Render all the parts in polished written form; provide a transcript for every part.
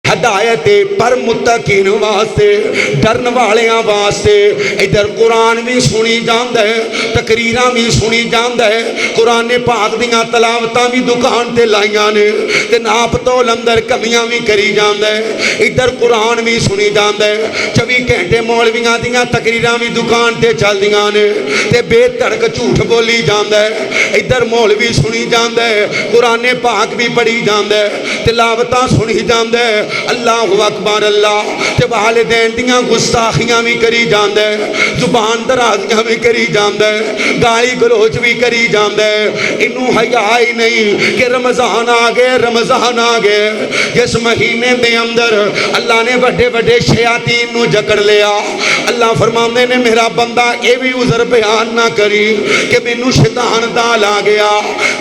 ہدایت پر متقین واسطے ڈرن والیاں واسطے ادھر قرآن بھی سنی جاندا ہے تقریراں بھی سنی جاندا ہے قرآن پاک دیاں تلاوتاں بھی دکان تے لائیاں نے تے ناپ تول اندر کمیاں بھی کری جاندا ہے ادھر قرآن بھی سنی جاندا ہے 24 گھنٹے مولویاں دیاں تقریراں بھی دکان تے چل دیاں نے تے بے تڑک جھوٹ بولی جاندا ہے ادھر مولوی سنی جاندا ہے قرآن پاک بھی پڑھی جاندا ہے تلاوتاں سنی جاندا ہے اللہ اکبر اللہ تے والدین دیاں گستاخیاں بھی کری جاندا ہے زبان درازیاں بھی کری جاندا ہے گالی گلوچ بھی کری جاندا ہے انہوں حیا ہی نہیں کہ رمضان آ گئے جس مہینے دے اندر اللہ نے بڑے بڑے شیاطین نو جکڑ لیا اللہ فرماندے نے میرا بندہ اے بھی عذر بیان نہ کری کہ مینوں شیطان دال آ گیا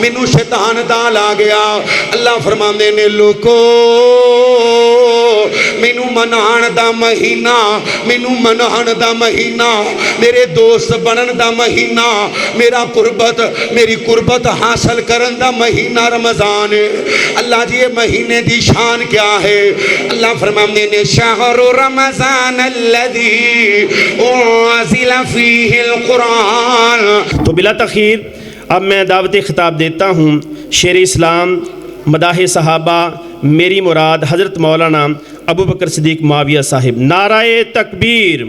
مینوں شیطان دال آ گیا اللہ فرماندے نے لوکو مینوں منان دا مہینہ مینوں منان دا مہینہ میرے دوست بنن دا مہینہ میری قربت حاصل کرن دا مہینہ رمضان ہے اللہ جی یہ مہینے دی شان کیا ہے اللہ فرماندے نے شہر رمضان الذی انزل فیہ القرآن۔ تو بلا تخیر اب میں دعوت خطاب دیتا ہوں شیر اسلام مداح صحابہ میری مراد حضرت مولانا ابو بکر صدیق معاویہ صاحب۔ نعرہ تکبیر،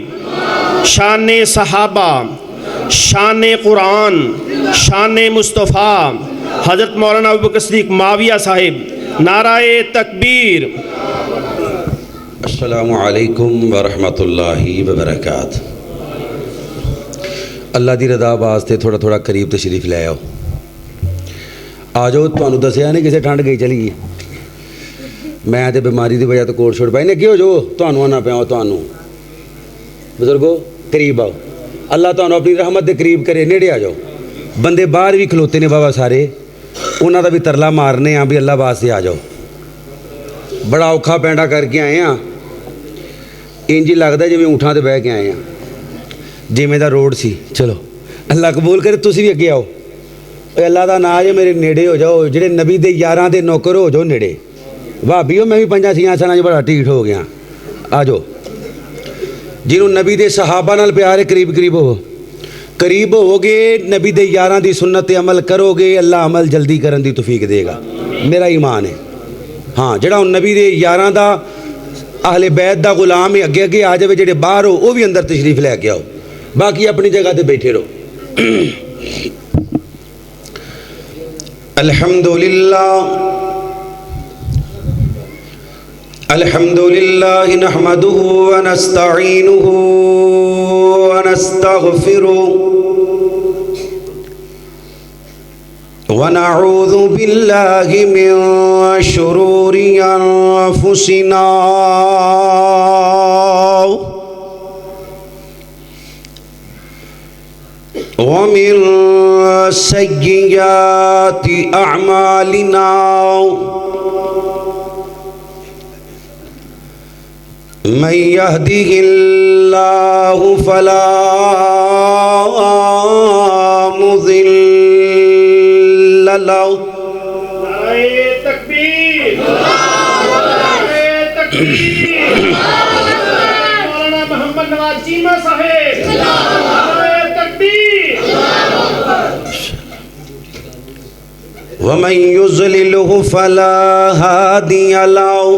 شان صحابہ، شان قرآن، شان مصطفیٰ حضرت مولانا ابو بکر صدیق معاویہ صاحب، نعرہ تکبیر۔ السلام علیکم ورحمۃ اللہ وبرکاتہ۔ اللہ دی رضا واسطے تھوڑا تھوڑا قریب تشریف لے آؤ آ جاؤ تمہیں دسیا نہیں کسے ٹھنڈ گئی چلی گئی میں تے بیماری دی وجہ تو کوٹ چھوڑ پائی نے کی ہو جو تمہیں آنا پیا تمہیں بزرگو قریب آؤ اللہ تمہیں اپنی رحمت دے قریب کرے نیڑے آ جاؤ بندے باہر بھی کھلوتے نے بابا سارے انہوں دا بھی ترلا مارنے ہاں بھی اللہ واسطے آ جاؤ بڑا اوکھا پینڈا کر کے آئے ہاں انج لگتا جی اونٹھاں تے بہ کے آئے ہاں جیویں دا روڈ سی چلو اللہ قبول کرے تسی بھی اگے آؤ اللہ دا نا جے میرے نیڑے ہو جاؤ جڑے نبی دے یاراں دے نوکر ہو جاؤ نیڑے بھابیو میں بھی 5-6 سالاں بڑا ٹھیٹ ہو گیا آ جاؤ جنہوں نبی دے صحابہ نال پیار ہے قریب ہو گے نبی دے یاراں دی سنت عمل کرو گے اللہ عمل جلدی کرن دی توفیق دے گا میرا ایمان ہے ہاں جڑا نبی دے یاراں دا اہل بیت دا غلام ہے اگے اگے آ جاوے جڑے باہر ہو وہ بھی اندر تشریف لے کے آؤ باقی اپنی جگہ تے بیٹھے رہو الحمدللہ نحمده ونستعینه ونستغفره ونعوذ باللہ من شرور انفسنا ومن سیئات اعمالنا من يهده الله فلا مضل له نعرہ تکبیر، نعرہ تکبیر، مولانا محمد نواز چیمہ صاحب، نعرہ تکبیر۔ ومن يضلله فلا هادي له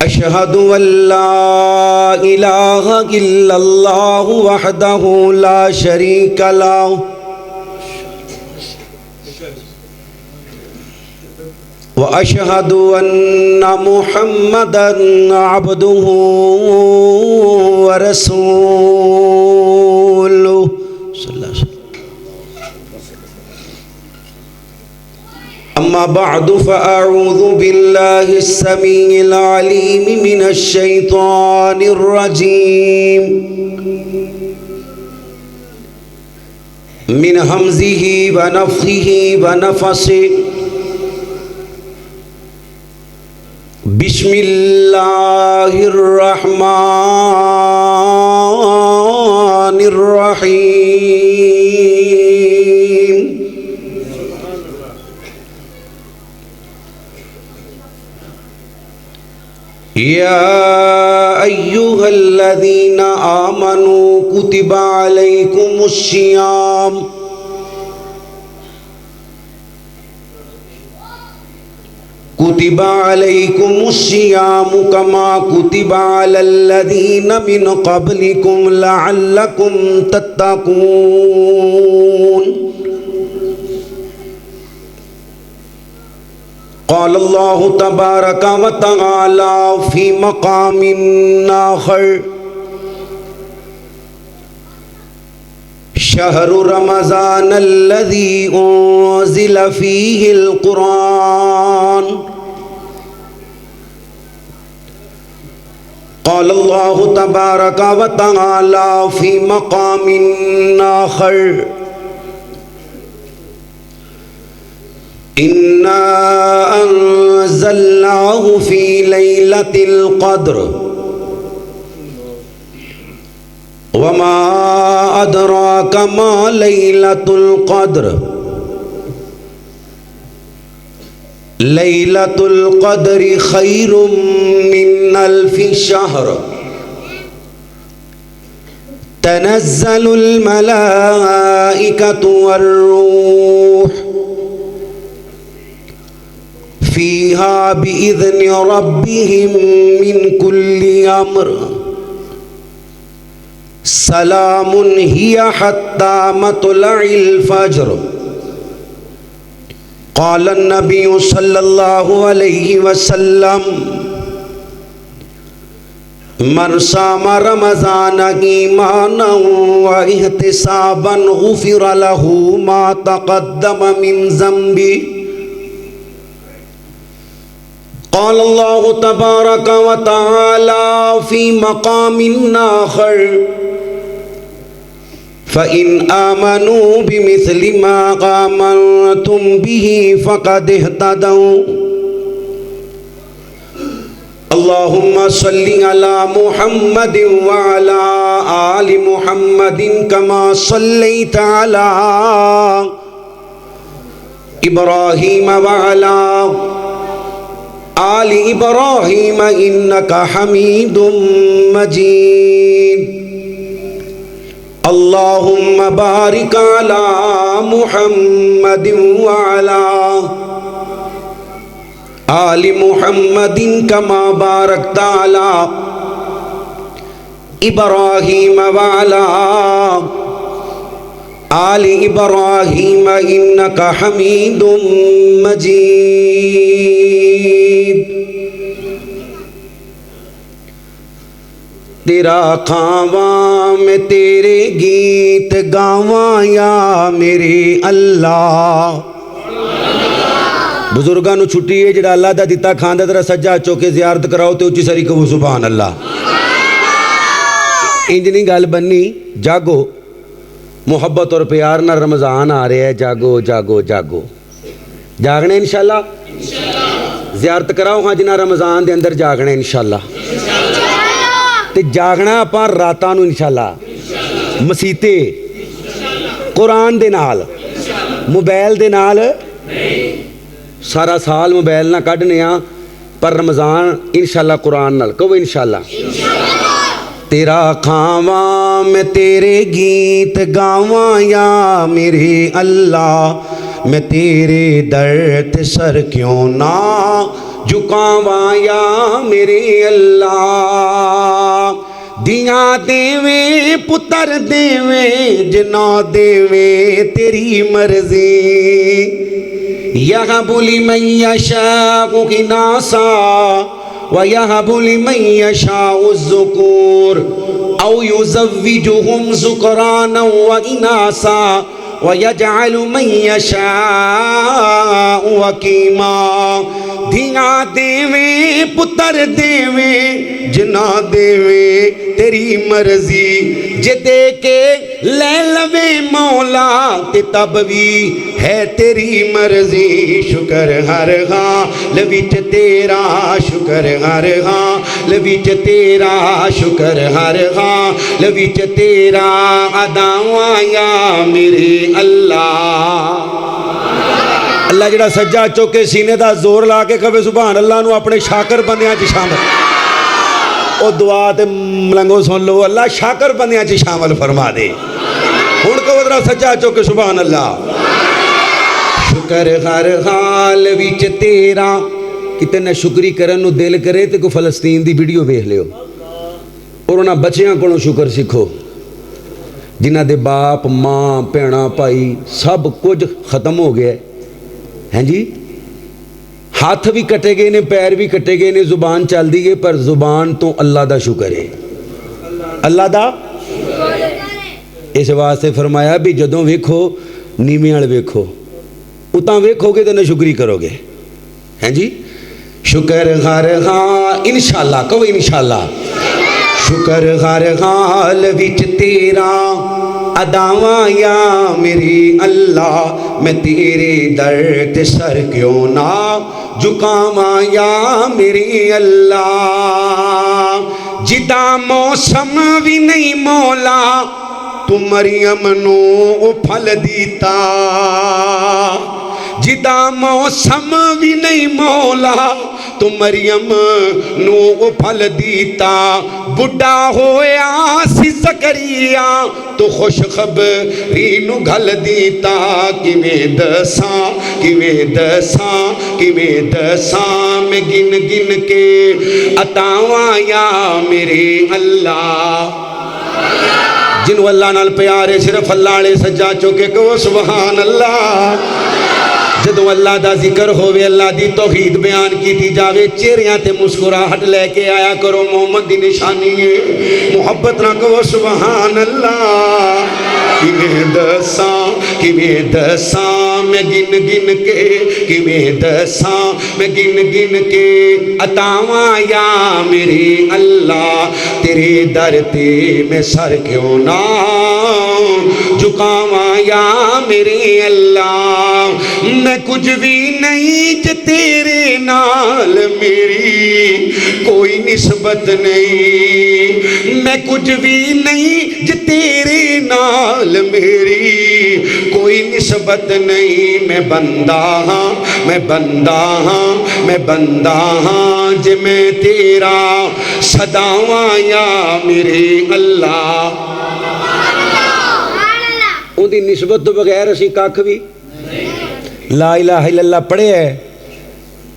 اشہد ان لا الہ الا اللہ وحدہ لا شریک له واشہد ان محمدا عبدہ ورسولہ صلی اللہ علیہ وسلم۔ اما بعد فاعوذ باللہ السمیع العلیم من الشیطان الرجیم من ہمزہ ونفخہ ونفثہ بسم اللہ الرحمن الرحیم يا أيها الذين آمنوا كتب عليكم الصيام كتب عليكم الصيام كما كتب على الذين من قبلكم لعلكم تتقون قال الله تبارك وتعالى في مقام آخر شهر رمضان الذي أنزل فيه القرآن قال الله تبارك وتعالى في مقام آخر إنا أنزلناه في ليلة القدر وما أدراك ما ليلة القدر ليلة القدر خير من ألف شهر تنزل الملائكة والروح فيها بإذن ربهم من كل أمر سلام هي حتى مطلع الفجر قال النبي صلى الله عليه وسلم من صام رمضان إيمانا واحتسابا غفر له ما تقدم من ذنبه قال الله تبارك وتعالى في مقام آخر فإن آمنوا بمثل ما آمنتم به فقد اهتدوا اللهم صل على محمد وعلى آل محمد كما صليت على إبراهيم وعلى آل إبراهيم إنك حميد مجيد اللهم بارك على محمد وعلى آل محمد كما باركت على إبراهيم وعلى آل إبراهيم إنك حميد مجيد تیرا کھاواں میں تیرے گیت گاواں یا میرے اللہ بزرگاں نو چھٹی ہے جڑا اللہ دا دیتا کھاندا ذرا سجا چوکے زیارت کراؤ تے اچھی سری کہو سبحان اللہ انج نہیں گل بننی جاگو محبت اور پیار نہ رمضان آ رہا ہے جاگو جاگو جاگو جاگنے انشاءاللہ زیارت کراؤ ہاں جنہ رمضان دے اندر جاگنے انشاءاللہ تے جاگنا اپاں راتاں نو انشاءاللہ مسیتے قرآن دے نال موبائل دے نال سارا سال موبائل نہ کڈنے ہاں پر رمضان انشاءاللہ قرآن نال کہو انشاءاللہ تیرا کھاواں میں تیرے گیت گاواں یا میرے اللہ میں تیرے درد سر کیوں نہ جھکاواں یا میرے اللہ دیاں دیویں پتر دیویں جنا دیویں تیری مرضی یہب لمن یشاء اناسا وَيَهَبُ لِمَن يَشَاءُ الذُّكُورَ أَوْ يُزَوِّجُهُمْ ذُكْرَانًا وَإِنَاثًا وَيَجْعَلُ مَن يَشَاءُ عَقِيمًا دھیاں دیویں پتر دیویں جنا دیویں تیری مرضی جے دے کے لے لوے مولا تے تب بھی ہے تیری مرضی شکر ہر ہاں لویچ تیرا شکر ہر ہاں لویچ تیرا شکر ہر ہاں لویچ تیرا اداواں یا میرے اللہ اللہ جڑا سجا چوکے سینے دا زور لا کے کہے سبحان اللہ نو اپنے شاکر بندیاں چ شامل او دعا تے ملنگو سن لو اللہ شاکر بندیاں چ شامل فرما دے ہن کو ذرا سچا چوک سبحان اللہ شکر ہر حال وچ تیرا کتنے شکری کرن نو دل کرے تے کو فلسطین دی ویڈیو ویکھ لیو اور انہاں بچیاں کولوں شکر سیکھو جنہ دے باپ ماں بھیڑاں بھائی سب کچھ ختم ہو گیا ہیں جی ہاتھ بھی کٹے گئے نے پیر بھی کٹے گئے نے زبان چل دی ہے پر زبان تو اللہ دا شکر ہے اللہ دا اس واسطے فرمایا بھی جدوں ویکھو نیویں وال ویکھو اتاں ویکھو گے تے نہ شکری کرو گے ہیں جی شکر ہر حال انشاءاللہ کہو انشاءاللہ شکر ہر حال وچ تیرا اداواں یا میری اللہ میں تیرے در تے سر کیوں نہ جھکاواں یا میری اللہ جدا موسم بھی نہیں مولا تو مریم نو پھل دیتا جدا موسم بھی نہیں مولا تو مریم نو پھل دیتا بڑھا ہویا سی زکریا تو خوش خبری نو گھل دیتا کیویں دساں میں گن گن کے عطاواں یا میرے اللہ جنو اللہ نال پیارے صرف اللہ والے سجا چوکے کہو سبحان اللہ جدو اللہ دا ذکر ہوئے اللہ دی توحید بیان کیتی جاوے چہریاں تے مسکراہٹ لے کے آیا کرو محمد دی نشانی ہے محبت نہ کہو سبحان اللہ کیویں دساں میں گن گن کے عطاواں یا میرے اللہ تیرے در تے میں سر کیوں نہ جھکاواں یا میرے اللہ میں کچھ بھی نہیں جے تیرے نال میری کوئی نسبت نہیں میں کچھ بھی نہیں جے تیرے نال میری کوئی نسبت نہیں میں بندہ ہاں جے میں تیرا صداواں یا میرے اللہ ان دی نسبت تو بغیر اسی کاکھ بھی لا الہ الا اللہ پڑھے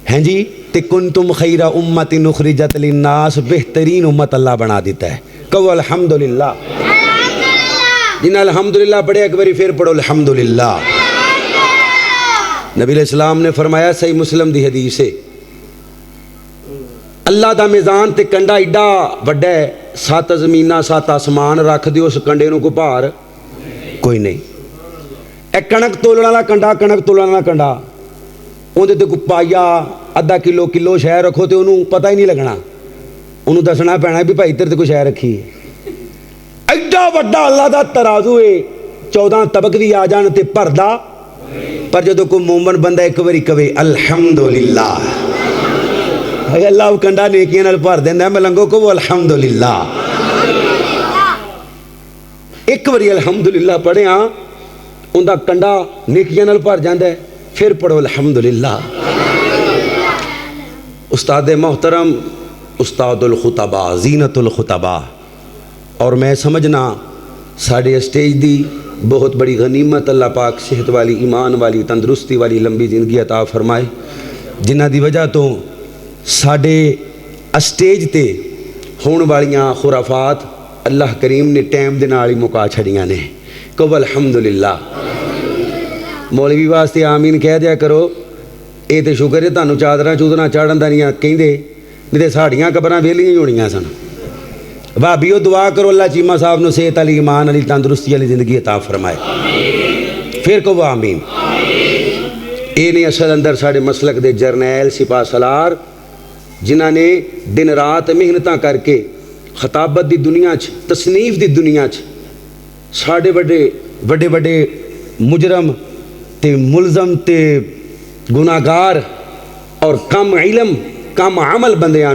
ہیں جی تے کنتم خیر امت اخرجت للناس بہترین امت اللہ بنا دیتا ہے کہو الحمدللہ جن الحمدللہ پڑھے ایک باری پھر پڑھو الحمدللہ نبی علیہ السلام نے فرمایا صحیح مسلم دی حدیث ہے اللہ دا میزان تے کنڈا ایڈا وڈا ہے 7 زمیناں 7 آسمان رکھ دیو اس کنڈے نو کو پار کوئی نہیں ایک کنک تولن والا کنڈا اندر تے کوئی پایا آدھا کلو شہ رکھو تے انہوں پتہ ہی نہیں لگنا انہوں دسنا پینا بھی بھائی تیرے تے کوئی شہ رکھی ہے ایڈا وڈا اللہ دا ترازو ہے 14 طبق بھی آ جان تے پردہ پر جدو کوئی مومن بندہ ایک باری کہے الحمدللہ اللہ کنڈا نیکیاں نال بھر دیندا ہے ملنگو کو الحمدللہ ایک باری الحمدللہ پڑھے ہاں ان دا کنڈا نیکیاں نال بھر جاندا ہے پھر پڑھو الحمدللہ استاد محترم استاد الخطبہ زینت الخطبہ اور میں سمجھنا ساڑھے اسٹیج دی بہت بڑی غنیمت اللہ پاک صحت والی ایمان والی تندرستی والی لمبی زندگی عطا فرمائے جنہ دی وجہ تو ساڑھے اسٹیج تے ہون والیاں خرافات اللہ کریم نے ٹائم دے نال ہی مکا چھڑیاں نے کہو الحمدللہ مولوی واسطے آمین کہہ دیا کرو اے تے شکر ہے تانوں چادراں چودراں چاڑھن دا نہیں کہندے نہیں تے ساڑیاں قبراں ویلیاں ہی ہونیاں سن بھابیو دعا کرو اللہ چیمہ صاحب نو صحت علی ایمان علی تندرستی علی زندگی عطا فرمائے پھر کہو آمین اے نے اصل اندر ساڑے مسلک دے جرنیل سپاہ سالار جنہاں نے دن رات محنتاں کر کے خطابت دی دنیا چ تصنیف دی دنیا چ ساڑے بڑے مجرم تے ملزم تے گناہگار اور کم علم کم عمل بندیاں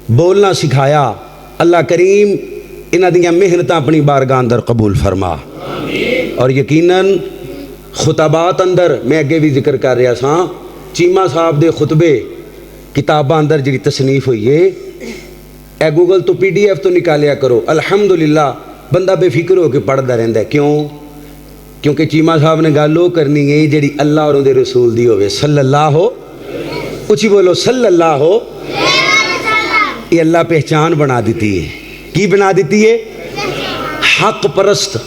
بولنا سکھایا اللہ کریم انہاں دیاں محنتاں اپنی بارگاہ اندر قبول فرما اور یقیناً خطبات اندر میں اگے بھی ذکر کر رہا سا چیمہ صاحب دے خطبے کتاباں اندر جڑی تصنیف ہوئی ہے اے گوگل تو PDF تو نکالیا کرو. الحمدللہ بندہ بے فکر ہو کے پڑھتا رہتا ہے. کیوں؟ کیونکہ چیمہ صاحب نے گل وہ کرنی ہے جڑی اللہ اور دے رسول دی ہوئے. صلی اللہ ہو, اچھی بولو صلی اللہ ہو. یہ اللہ پہچان بنا دیتی ہے. کی بنا دیتی ہے؟ حق پرست.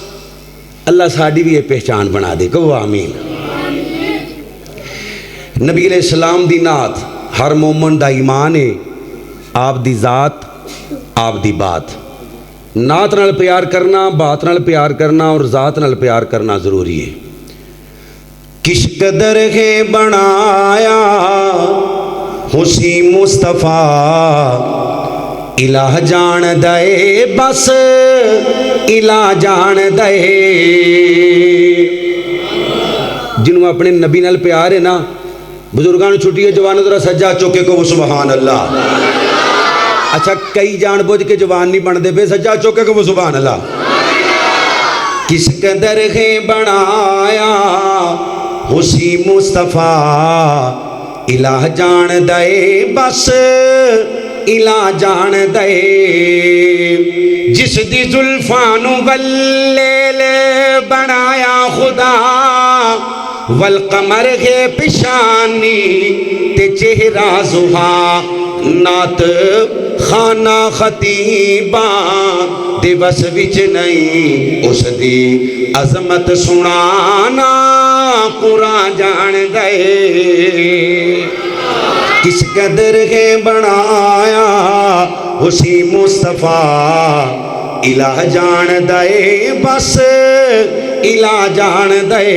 اللہ ساڑی بھی یہ پہچان بنا دے. کہو آمین. نبی علیہ السلام دی نات ہر مومن دا ایمان ہے. آپ دی ذات, آپ دی بات. نات نال پیار کرنا, بات نال پیار کرنا اور ذات نال پیار کرنا ضروری ہے. کس قدر ہے بنایا حسین مصطفیٰ, الہ جان دے بس الہ جان دے. جنہوں اپنے نبی نال پیار ہے نا, بزرگان چھٹی ہے جوانوں ذرا سجا چوکے کو سبحان اللہ. اچھا کئی جان بوجھ کے جوان نہیں بن دے پہ, سجا چوکے کو سبحان اللہ. کس قدر ہے بنایا حسین مصطفیٰ, الہ جان دے بس الہ جان دے. جس دی زلفان واللیل بنایا خدا, والقمر ہے پشانی تے چہرہ زہا. نات خانہ خطیباں دے بس وچ نہیں, اس دی عظمت سنانا قرآن جان دے. کس قدر ہے بنایا حسین مصطفیٰ, الہ جان دے بس الہ جان دے.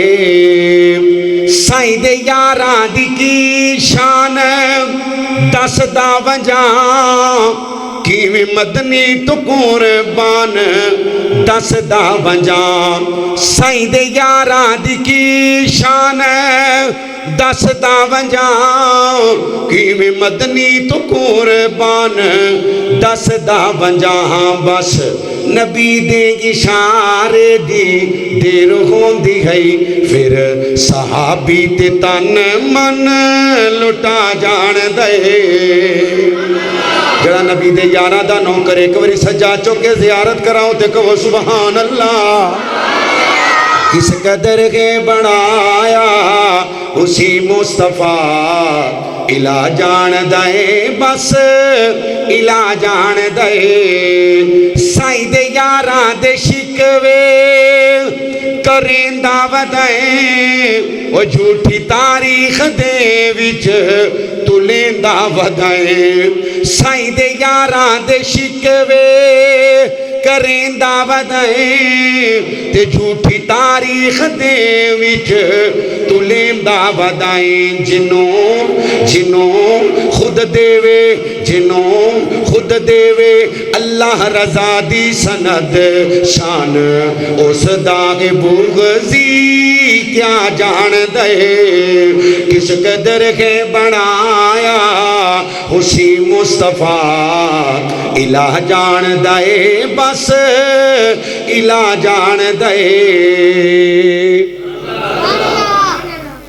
سائیں دے یاراں دی کی شان دس دا ونجاں, کیویں مدنی تو قربان دس دا ونجاں. سائیں دے یاراں دی کی شان دس دا ونجاں, کیویں مدنی تو قربان دس دا ونجاں. بس نبی دے اشارے دی دیر ہوندی ہے, پھر صحابی تے تن من لٹا جان دے. جڑا نبی دے یاراں دا نوکر ایک واری سجا چوکے زیارت کراؤ تے کہو سبحان اللہ. کس قدر کے بنایا حسین مصطفیٰ, الہ جان دے بس الہ جان دے. سائیں دے یاراں دے شکوے کریندا ودائیں, او جھوٹی تاریخ دے وچ تلیندا ودائیں. سائیں دے یاراں دے شکوے کریندا ودائیں, تے جھوٹی تاریخ دے وچ تلیندا ودائیں. جنوں خود دیوے, جنوں خود دیوے اللہ رضا دی سند, شان اس داغ بغضی کیا جان دے. کس قدر کے بنایا حسین مصطفیٰ, الہ جان دے بس الہ جان دے.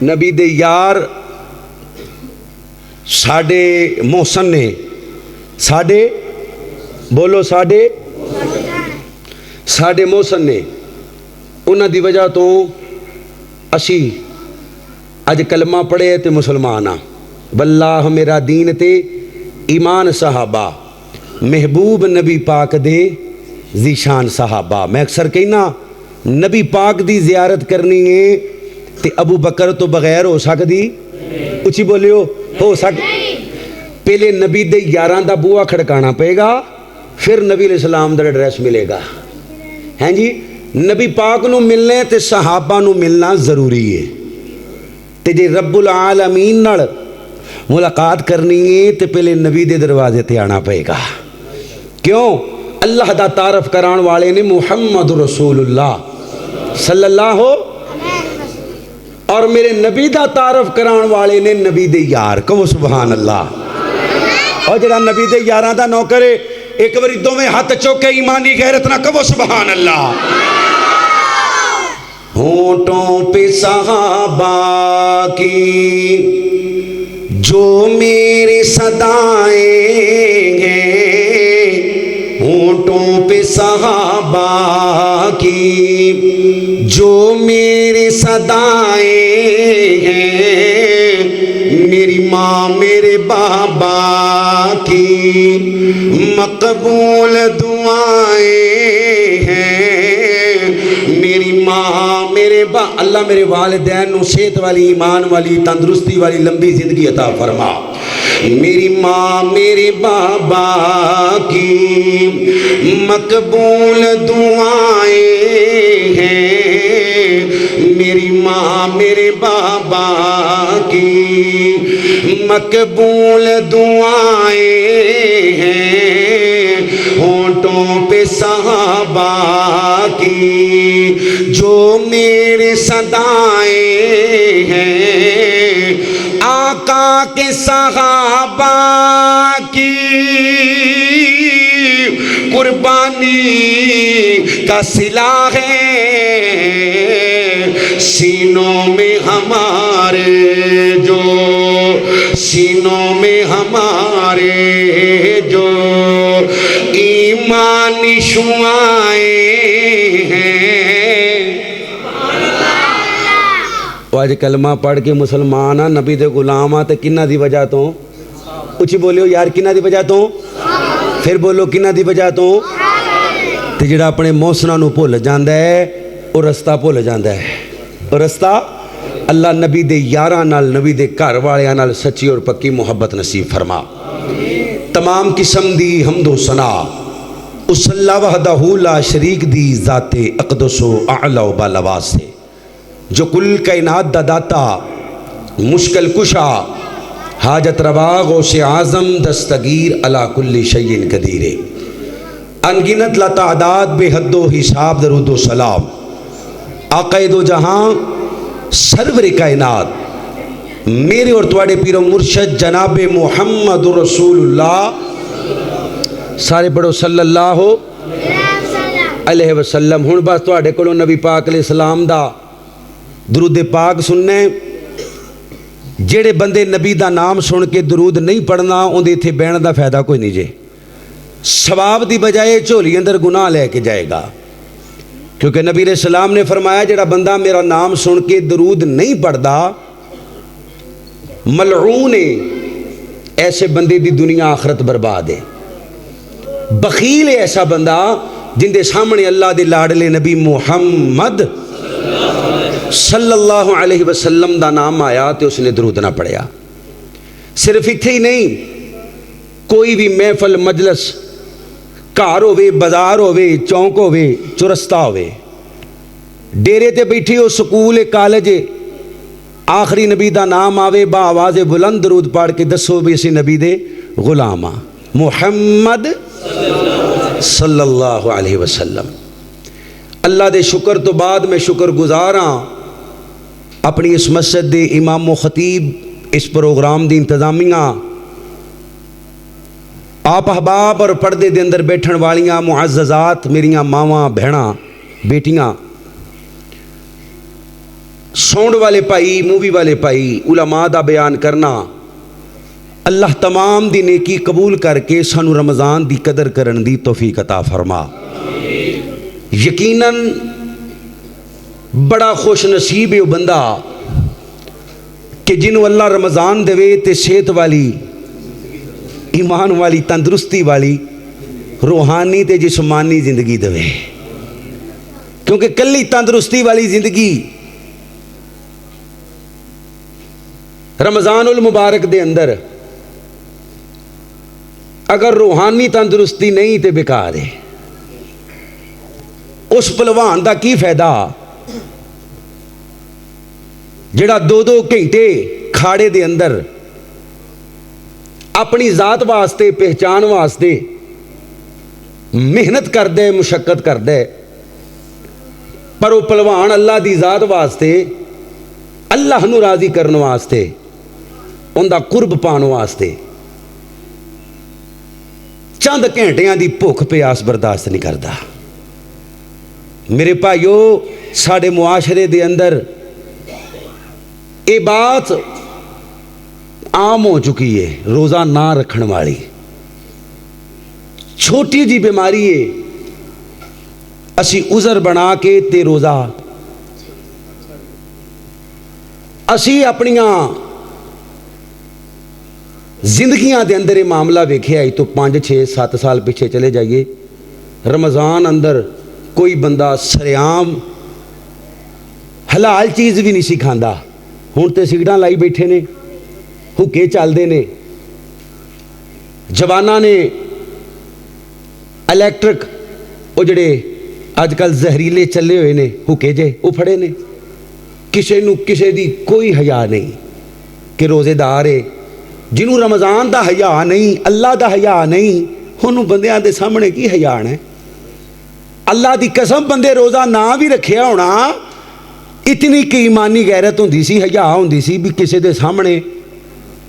نبی دے یار ساڑے محسن نے, ساڑے بولو ساڑے محسن نے, انہاں دی وجہ تو اسی اج کلمہ پڑھے تے مسلمان ہاں. واللہ میرا دین تے ایمان صحابہ, محبوب نبی پاک دے ذیشان صحابہ. میں اکثر کہنا نبی پاک دی زیارت کرنی ہے تے ابو بکر تو بغیر ہو سکتی, اچھی بولیو ہو پہلے نبی دے یاراں دا بوا کھڑکانا پے گا, پھر نبی علیہ السلام دا ایڈریس ملے گا. ہیں جی, نبی پاک نو ملنے تے صحابہ نو ملنا ضروری ہے. تے جے رب العالمین نال ملاقات کرنی ہے تے پہلے نبی دے دروازے تے آنا پے گا. کیوں؟ اللہ دا تعارف کران والے نے محمد رسول اللہ صلی اللہ ہو, اور میرے نبی دا تعارف کران والے نے نبی دے یار. کہو سبحان اللہ. اور جڑا نبی دے یاراں دا نوکر ہے, ایک باری دوویں ہاتھ چوکے ایمانی غیرت نہ کہو سبحان اللہ. ہونٹوں پہ صحابہ کی جو میرے صدائیں ہیں, پہ صحابہ کی جو میرے صدائیں ہیں، میری ماں میرے بابا کی مقبول دعائیں ہیں، میری ماں میرے اللہ میرے والدین نو صحت والی، ایمان والی، تندرستی والی لمبی زندگی عطا فرما۔ میری ماں میرے بابا کی مقبول دعائیں ہیں، میری ماں میرے بابا کی مقبول دعائیں ہیں، ہونٹوں پہ صحابہ کی جو میرے صدائیں ہیں، آقا کے صحابہ کی قربانی کا صلہ ہے، سینوں میں ہمارے جو، سینوں میں ہمارے جو ایمانی شعائیں ہیں۔ آج کلمہ پڑھ کے مسلمان آ، نبی دے غلام آ، تے کنہ دی وجہ تو اچھی بولیو یار، کنہ دی وجہ تو، پھر بولو کنہ دی وجہ تو، تے جڑا اپنے موسنا نو بھول جاندا ہے وہ رستہ بھول جاندا ہے، اور رستہ اللہ نبی دے یاراں نال، نبی دے گھر والیاں نال سچی اور پکی محبت نصیب فرما۔ تمام قسم دی حمد و ثنا اس اللہ وحدہ لا شریک دی ذات اقدس و اعلی و بالا واسطے، جو کل کائنات دا داتا، مشکل کشا، حاجت روا، غوث اعظم، دستگیر علی کل شیء قدیر، انگنت لا تعداد بے حد و حساب، درود و سلام آقا دو جہاں سرور کائنات میرے اور تواڑے پیر و مرشد جناب محمد رسول اللہ، سارے پڑھو صلی اللہ علیہ وسلم۔ ہن بس تواڑے کولوں نبی پاک علیہ السلام دا درود پاک سننے، جڑے بندے نبی دا نام سن کے درود نہیں پڑھنا اندے تھے بہن دا فائدہ کوئی نہیں جے، ثواب دی بجائے جھولی اندر گناہ لے کے جائے گا، کیونکہ نبی علیہ السلام نے فرمایا جڑا بندہ میرا نام سن کے درود نہیں پڑھدا ملعون ہے، ایسے بندے دی دنیا آخرت برباد ہے۔ بخیل ہے ایسا بندہ جن دے سامنے اللہ دے لاڈلے نبی محمد صلی اللہ علیہ وسلم دا نام آیا تو اس نے درود نہ پڑھیا۔ صرف اتھے ہی نہیں، کوئی بھی محفل مجلس، گھر ہوے، بازار ہوے، چونک ہوے، چرستہ ہوے، ڈیرے تے بیٹھی ہو، سکول کالج، آخری نبی دا نام آوے، با آواز بلند درود پڑھ کے دسو بھی اسی نبی دے غلام ہاں، محمد صلی اللہ علیہ وسلم۔ اللہ دے شکر تو بعد میں شکر گزاراں اپنی اس مسجد دے امام و خطیب، اس پروگرام دی انتظامیہ، آپ احباب اور پردے دے اندر بیٹھن والیاں معززات، میریاں ماواں، بہناں، بیٹیاں، سونڈ والے پائی، مووی والے پائی، علماء دا بیان کرنا، اللہ تمام دی نیکی قبول کر کے سانو رمضان دی قدر کرن دی توفیق عطا فرما۔ یقیناً بڑا خوش نصیب ہے وہ بندہ کہ جنہوں اللہ رمضان دے تے صحت والی، ایمان والی، تندرستی والی، روحانی تے جسمانی زندگی دے، کیونکہ کلی تندرستی والی زندگی رمضان المبارک دے اندر اگر روحانی تندرستی نہیں تے بیکار ہے۔ اس پلوان دا کی فائدہ جڑا دو گھنٹے کھاڑے دے اندر اپنی ذات واسطے، پہچان واسطے محنت کر دے، مشقت کر دے، پر وہ پلوان اللہ دی ذات واسطے، اللہ نو راضی کرن واسطے، ان دا قرب پان واسطے چند گھنٹیاں دی بھوک پیاس برداشت نہیں کردا۔ میرے بھائیو، ساڑے معاشرے دے اندر یہ بات عام ہو چکی ہے، روزہ نہ رکھن والی چھوٹی جی بیماری ہے اسی عذر بنا کے تے روزہ اسی اپنیاں زندگیاں دے اندر یہ معاملہ ویکھیا ہی تو 5 6 7 سال پیچھے چلے جائیے رمضان اندر کوئی بندہ سریام حلال چیز بھی نہیں سی کھاندا ہن تے سگڑاں لائی بیٹھے نے حکے چلدے نے جواناں نے الیکٹرک وہ جڑے اج کل زہریلے چلے ہوئے نے حکے جے وہ پھڑے نے کسے دی کوئی حیا نہیں کہ روزے دار ہے جنہوں رمضان دا حیا نہیں اللہ دا حیا نہیں انہوں بندیاں دے سامنے کی حیا ہے اللہ دی قسم بندے روزہ نہ بھی رکھیا ہونا اتنی کہ ایمانی غیرت ہوندی سی حیا ہوندی سی بھی کسے دے سامنے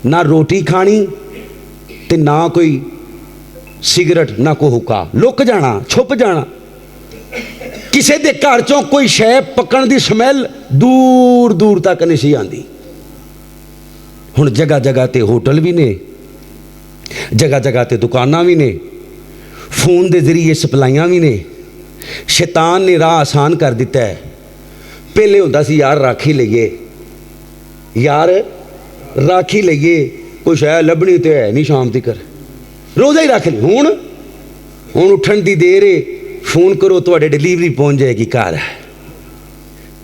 نہ روٹی کھانی تے نہ کوئی سگرٹ نہ کوئی حکا لک جانا چھپ جانا کسے دے گھر چوں کوئی شے پکن دی سمیل دور دور تک نہیں سی آندی ہن جگہ جگہ تے ہوٹل بھی نے جگہ جگہ تے دکاناں بھی نے فون دے ذریعے سپلائیاں بھی نے شیطان نے راہ آسان کر دیتا ہے پہلے ہوندا سی یار راکھی لئیے یار راکھی لئیے کوئی شے لبنی تے ہے نہیں شام تکر روزہ ہی رکھ لی ہن اٹھن دی دیر ہے فون کرو تواڈے ڈیلیوری پہنچ جائے گی گھر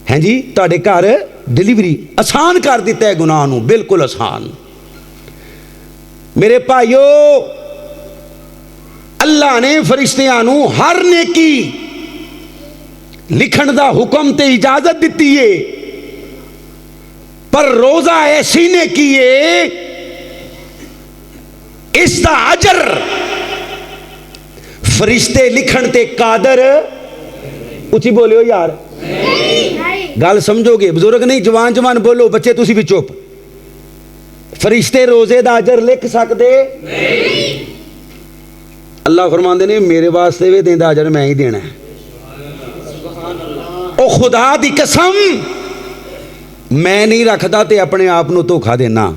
ہیں جی تواڈے گھر ڈیلیوری آسان کر دیتا ہے گناہ نو بالکل آسان میرے بھائیو اللہ نے فرشتیاں نو ہر نیکی لکھن دا حکم تے اجازت دیتی ہے پر روزہ ایسی نیکی ہے اس دا اجر فرشتے لکھن تے قادر اچھی بولے ہو یار گل سمجھو گے بزرگ نہیں جوان جوان بولو بچے تسی بھی چپ فرشتے روزے دا اجر لکھ سکتے اللہ فرماندے نے میرے واسطے بھی دیندا اجر میں ہی دینا ہے او خدا دی قسم میں نہیں رکھدا تے اپنے آپ نو دھوکھا دینا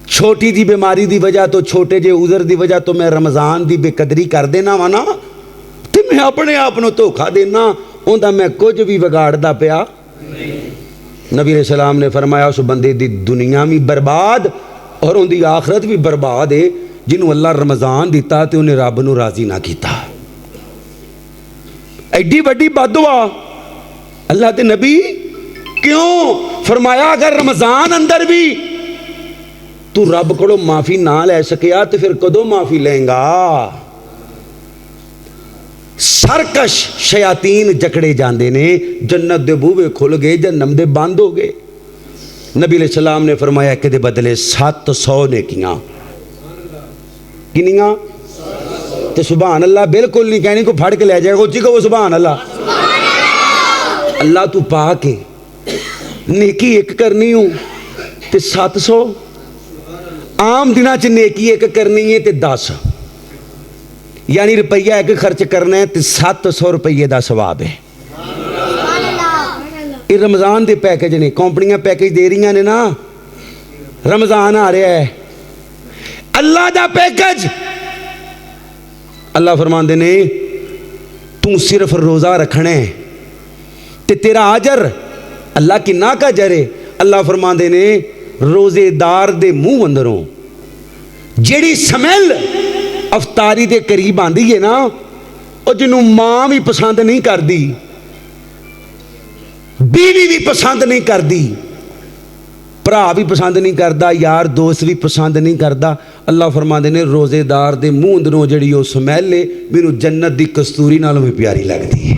چھوٹی جی بیماری دی وجہ تو چھوٹے جے عذر دی وجہ تو میں رمضان دی بے قدری کر دینا وانا تے میں اپنے آپ نو دھوکھا دینا اوندا میں کچھ بھی بگاڑدا پیا نبی علیہ السلام نے فرمایا اس بندے دی دنیا بھی برباد اور ان دی آخرت بھی برباد ہے جنہوں اللہ رمضان دیتا تے انہیں رب نو راضی نہ کیتا ایڈی بڑی بد دعا اللہ دے نبی کیوں فرمایا اگر رمضان اندر بھی تو رب کڑو معافی نہ لے سکیا تو پھر کدو معافی لیں گا سرکش شیاطین جکڑے جاندے نے جنت دے بوے کھل گئے جہنم دے بند ہو گئے نبی علیہ السلام نے فرمایا کہ دے بدلے 700 نیکیاں کنیاں تے سبحان اللہ بالکل نہیں کہنی کو پھڑ کے لے جائے گا اچھی کو وہ سبحان اللہ اللہ تو پاک ہے نیکی ایک کرنی ہوں تے 700 عام دنہ چ نیکی ایک کرنی ہے تے 10 یعنی روپیہ ایک خرچ کرنا ہے تے 700 روپیے دا ثواب ہے یہ رمضان دے پیکج نے کمپنیاں پیکج دے رہی ہیں نا رمضان آ رہا ہے اللہ دا پیکج اللہ فرماندے نے تو صرف روزہ رکھنا ہے تے تیرا اجر اللہ کی نا کا جرے اللہ فرماندے نے روزے دار دے منہ اندروں جیڑی سمیل افطاری دے قریب آندی ہے نا اور جنہوں ماں بھی پسند نہیں کر دی بیوی بھی پسند نہیں کر دی بھرا بھی پسند نہیں کردا یار دوست بھی پسند نہیں کردا اللہ فرماندے نے روزے دار دے منہ اندروں جڑی او سمیل ہے مینوں جنت دی کستوری نالوں بھی پیاری لگدی ہے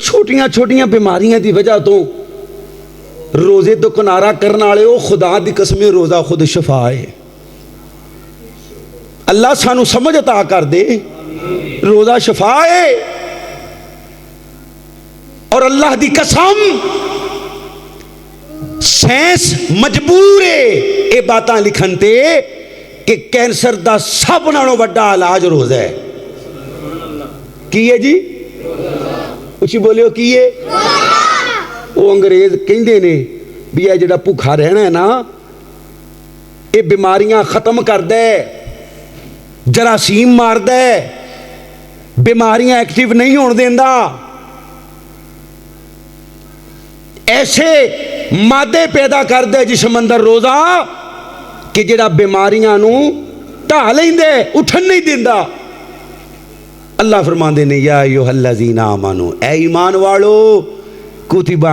چھوٹیاں چھوٹیاں بیماریاں دی وجہ تو روزے تو کنارہ کرنا والے او خدا دی قسم روزہ خود شفا ہے اللہ سانو سمجھ عطا کر دے روزہ شفا ہے اور اللہ دی قسم سائنس مجبور ہے اے باتاں لکھن تے کہ کینسر دا سب نالوں بڑا علاج روزہ ہے کی ہے جی اچھی بولے ہو کیے وہ انگریز کہندے نے بھی یہ جڑا بھوکھا رہنا ہے نا یہ بیماریاں ختم کر دے ਜਰਾਸੀਮ ਮਾਰਦਾ ਹੈ, ਬਿਮਾਰੀਆਂ ਐਕਟਿਵ ਨਹੀਂ ਹੋਣ ਦਿੰਦਾ। ਐਸੇ ਮਾਦੇ ਪੈਦਾ ਕਰਦਾ ਜਿਸਮ ਅੰਦਰ ਰੋਜ਼ਾ ਕਿ ਜਿਹੜਾ ਬਿਮਾਰੀਆਂ ਨੂੰ ਢਾਹ ਲੈਂਦੇ, ਉੱਠਣ ਨਹੀਂ ਦਿੰਦਾ। ਅੱਲਾਹ ਫਰਮਾਉਂਦੇ ਨੇ ਯਾ ਅਯੁਹੱਲਜ਼ੀਨਾ ਆਮਨੂ, ਐ ਈਮਾਨ ਵਾਲੋ ਕੁਤਿਬਾ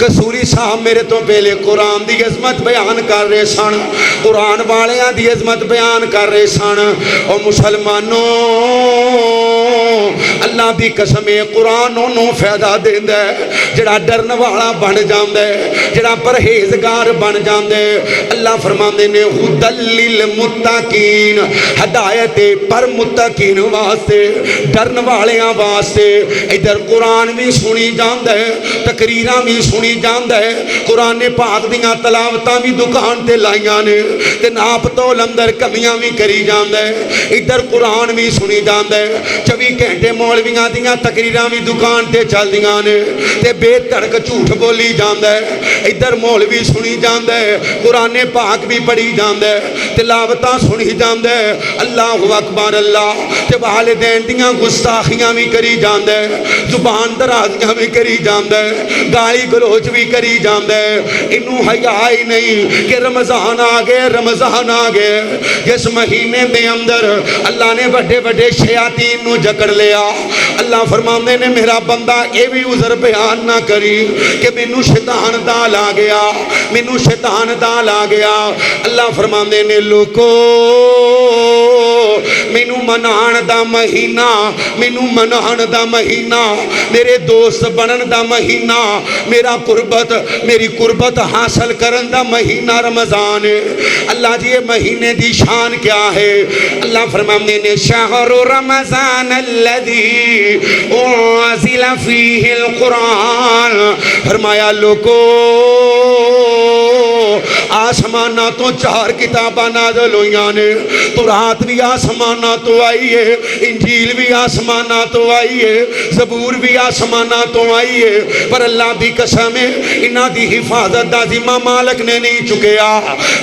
کسوری صاحب میرے تو پہلے قرآن دی عظمت بیان کر رہے سن، قرآن والیاں دی عظمت بیان کر رہے سن۔ او مسلمانوں اللہ دی قسم قرآن انہوں فائدہ دیندا ہے جڑا ڈرن والا بن جاندا ہے، جڑا پرہیزگار بن جاندا ہے۔ اللہ فرماندے نے ھدل للمتقین، ہدایت پر متقین واسطے، ڈرن والیاں واسطے۔ ادھر قرآن بھی سنی جاندا ہے، تقریراں بھی سنی جاندا ہے، قرآن پاک دیاں تلاوتاں بھی دکان تے لائیاں نے تے ناپ تول اندر کمیاں بھی کری جاندا ہے۔ ادھر قرآن بھی سنی جاندا ہے، 24 گھنٹے مولویاں دیاں تقریراں بھی دکان تے چل دیاں نے تے بے تڑک جھوٹ بولی جاندا ہے۔ ادھر مولوی سنی جاندا ہے، قرآن پاک بھی پڑھی جاندا ہے، تلاوتاں سنی جاندا ہے، اللہ اکبر اللہ تے والدین دیاں گستاخیاں بھی کری جاندا ہے، زبان درازیاں بھی کری جاندا ہے، گالی گلوچ بھی کری جاندا ہے۔ انہوں حیا ہی نہیں کہ رمضان آ گئے، رمضان آ گئے جس مہینے دے اندر اللہ نے بڑے بڑے شیاطین نو جکڑ لیا۔ اللہ فرماندے نے میرا بندہ اے بھی عذر بیان نہ کری کہ مینوں شیطان دال آ گیا، مینوں شیطان دال آ گیا۔ اللہ فرماندے نے لوکو مینوں منان دا مہینہ، مینوں منان دا مہینہ، میرے دوست بنن دا مہینہ، میرا قربت میری قربت حاصل کرن دا مہینہ رمضان ہے۔ اللہ جی یہ مہینے دی شان کیا ہے؟ اللہ فرماندے نے شہر رمضان الذی انزل فیہ القرآن، فرمایا لوگو آسمانہ تو 4 کتاباں نازل ہوئیاں نے، تورات بھی آسمانہ تو آئی ہے، انجیل بھی آسمانہ تو آئی ہے، زبور بھی آسمانہ تو آئی ہے، پر اللہ دی قسم ہے انہاں دی حفاظت دا ذمہ مالک نے نہیں چکیا۔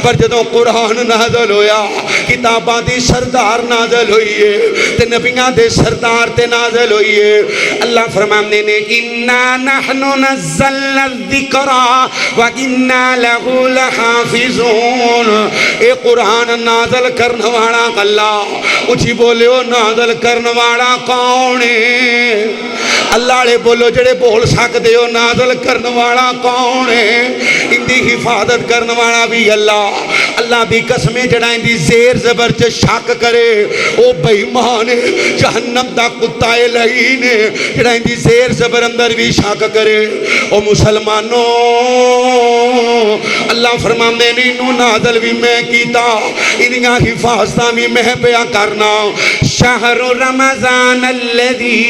پر جدوں قرآن نازل ہویا، کتاباں دی سردار نازل ہوئی ہے تے نبیاں دے سردار تے نازل ہوئی ہے۔ اللہ فرماندے نے اِنَّا نَحْنُ نَزَّلْنَا الذِّكْرَ وَإِنَّا لَهُ لَحَافِظُونَ۔ اے قرآن نازل کرنے والا اللہ، اچھی بولے ہو نازل کرنے والا کون ہے؟ اللہ لے بولو جڑے بول سکتے ہو نازل کرنے والا کون ہے؟ ان دی حفاظت کرنے والا بھی اللہ۔ اللہ دی قسمیں جڑا ان دی زیر زبر چ شک کرے او بے ایمان ہے، جہنم دا کتا لعین ہے جڑا ان دی زیر زبر اندر بھی شک کرے۔ او مسلمانوں اللہ فرماندے نے انہوں نازل بھی میں کیتا، انہاں حفاظتاں بھی میں پیا کرنا۔ شہر رمضان الذی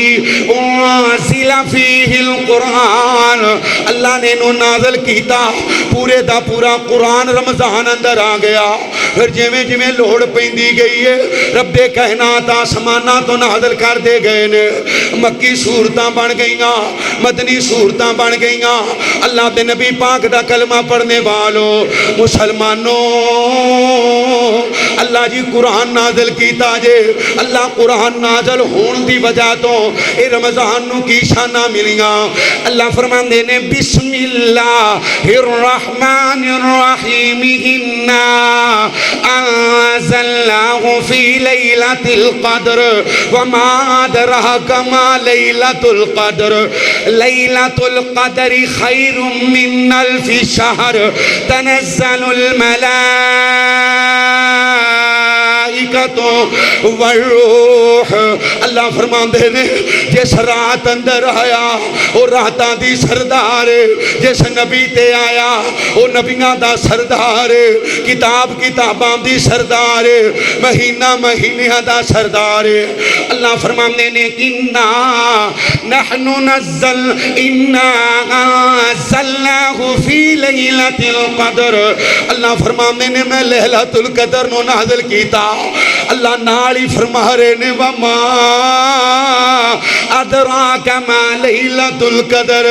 انزل فیہ القرآن، اللہ نے انہوں نازل کیتا، پورے دا پورا قرآن رمضان اندر آ گیا۔ پھر جویں جویں لوڑ پیندی گئی ہے رب کائنات آسماناں تو نازل کر دے گئے نے، مکی سورتاں بن گئیاں، مدنی سورتاں بن گئیاں۔ اللہ دے نبی پاک دا کلمہ پڑھنے والو مسلمانوں اللہ جی قرآن نازل کیتا جے۔ اللہ قرآن نازل ہون دی وجہ تو اے رمضان نو کی شانہ ملیاں۔ اللہ فرماندے نے بسم اللہ الرحمن الرحیم انا انزلناہ فی لیلۃ القدر وما ادراک ما لیلۃ القدر لیلۃ القدر خیر من الف شہر تنزل الملائکۃ والروح۔ اللہ فرماندے نے جس رات اندر آیا وہ راتاں دی سردار ہے، جس نبی تے آیا وہ نبیاں دا سردار ہے، کتاب کتاباں دی سردار ہے، مہینہ مہینیاں دا سردار ہے۔ اللہ فرماندے نے انا نحن نزل انا انزلناہ فی لیلۃ القدر۔ اللہ فرماندے نے میں لیلۃ القدر نو نازل کیتا۔ اللہ نال ہی فرما رہے نے وما ادراک ما لیلۃ القدر۔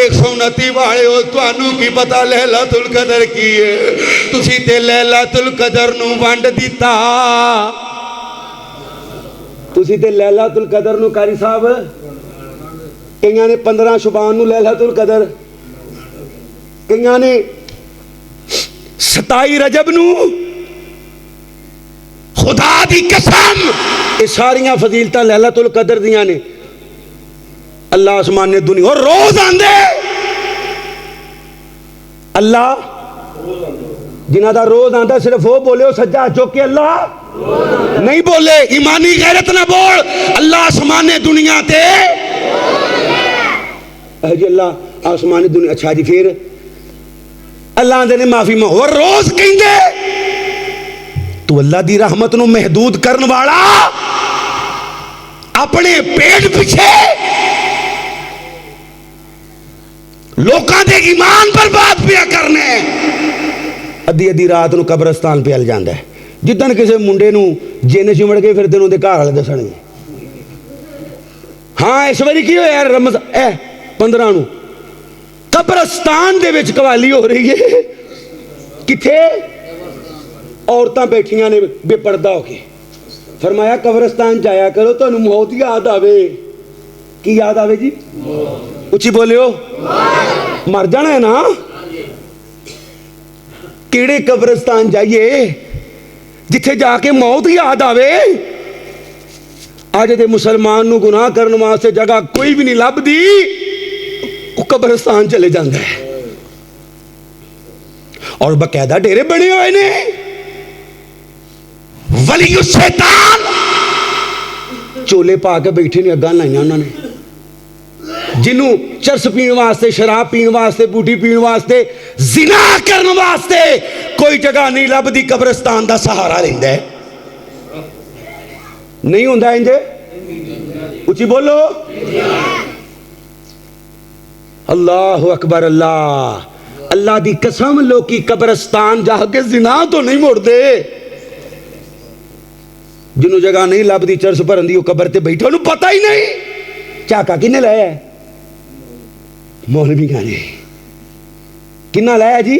129 والے ہو تانوں کی پتہ لیلۃ القدر کی ہے؟ تسی تے لیلۃ القدر نو ونڈ دیتا، تسی تے لیلۃ القدر نو قاری صاحب کئیاں نے 15 شعبان نو لیلۃ القدر، کئیاں نے 27 رجب نو۔ خدا دی قسم یہ ساریاں فضیلتاں لیلۃ القدر دیاں نے۔ اللہ آسمان نے دنیا اور روز آندے اللہ جنہ دا روز آندا صرف وہ بولے ہو سجا چوک کے اللہ نہیں بولے ایمانی غیرت نہ بول اللہ آسمان دنیا تے جی اللہ آسمان دنیا اچھا جی پھر اللہ آندے نے معافی مانگو روز کہندے تو اللہ دی رحمت نو محدود کرن والا اپنے پیٹ پیچھے لوکاں دے ایمان برباد پیا کرنے ادھی ادھی رات نو قبرستان پہ ال جاندا ہے جدن کسے منڈے نو جن چمڑ کے پھر دنوں دے گھر والے دسن گے ہاں اس واری کی ہویا رمضان 15 نو قبرستان دے وچ قوالی ہو رہی ہے کتھے عورتاں بیٹھیاں نے بے پردہ ہو کے فرمایا قبرستان جایا کرو تانوں موت یاد آوے کی یاد آوے جی اچھی بولے ہو مر جانا ہے نا کیڑے قبرستان جائیے جتھے جا کے موت یاد آوے آج دے مسلمان نو گناہ کرنے واسطے جگہ کوئی بھی نہیں لب دی وہ قبرستان چلے جاندہ ہے اور باقاعدہ ڈیرے بنے ہوئے نے ولی الشیطان چولے پا کے بیٹھے نے اگاں لائیاں انہوں نے جنہوں چرس پین واسطے شراب پین واسطے بوٹی پین واسطے زنا کرنے واسطے کوئی جگہ نہیں لب دی قبرستان دا سہارا لیندے نہیں ہوندہ انجے اچھی بولو اللہ اکبر اللہ دی قسم لو کی قبرستان جا کے زنا تو نہیں موڑ دے جنہوں جگہ نہیں لب دی چرس پر اندھی وہ قبر تے بیٹھا انہوں پتہ ہی نہیں چاکا کنے لائے ہے مولوی گانے کنہ لایا جی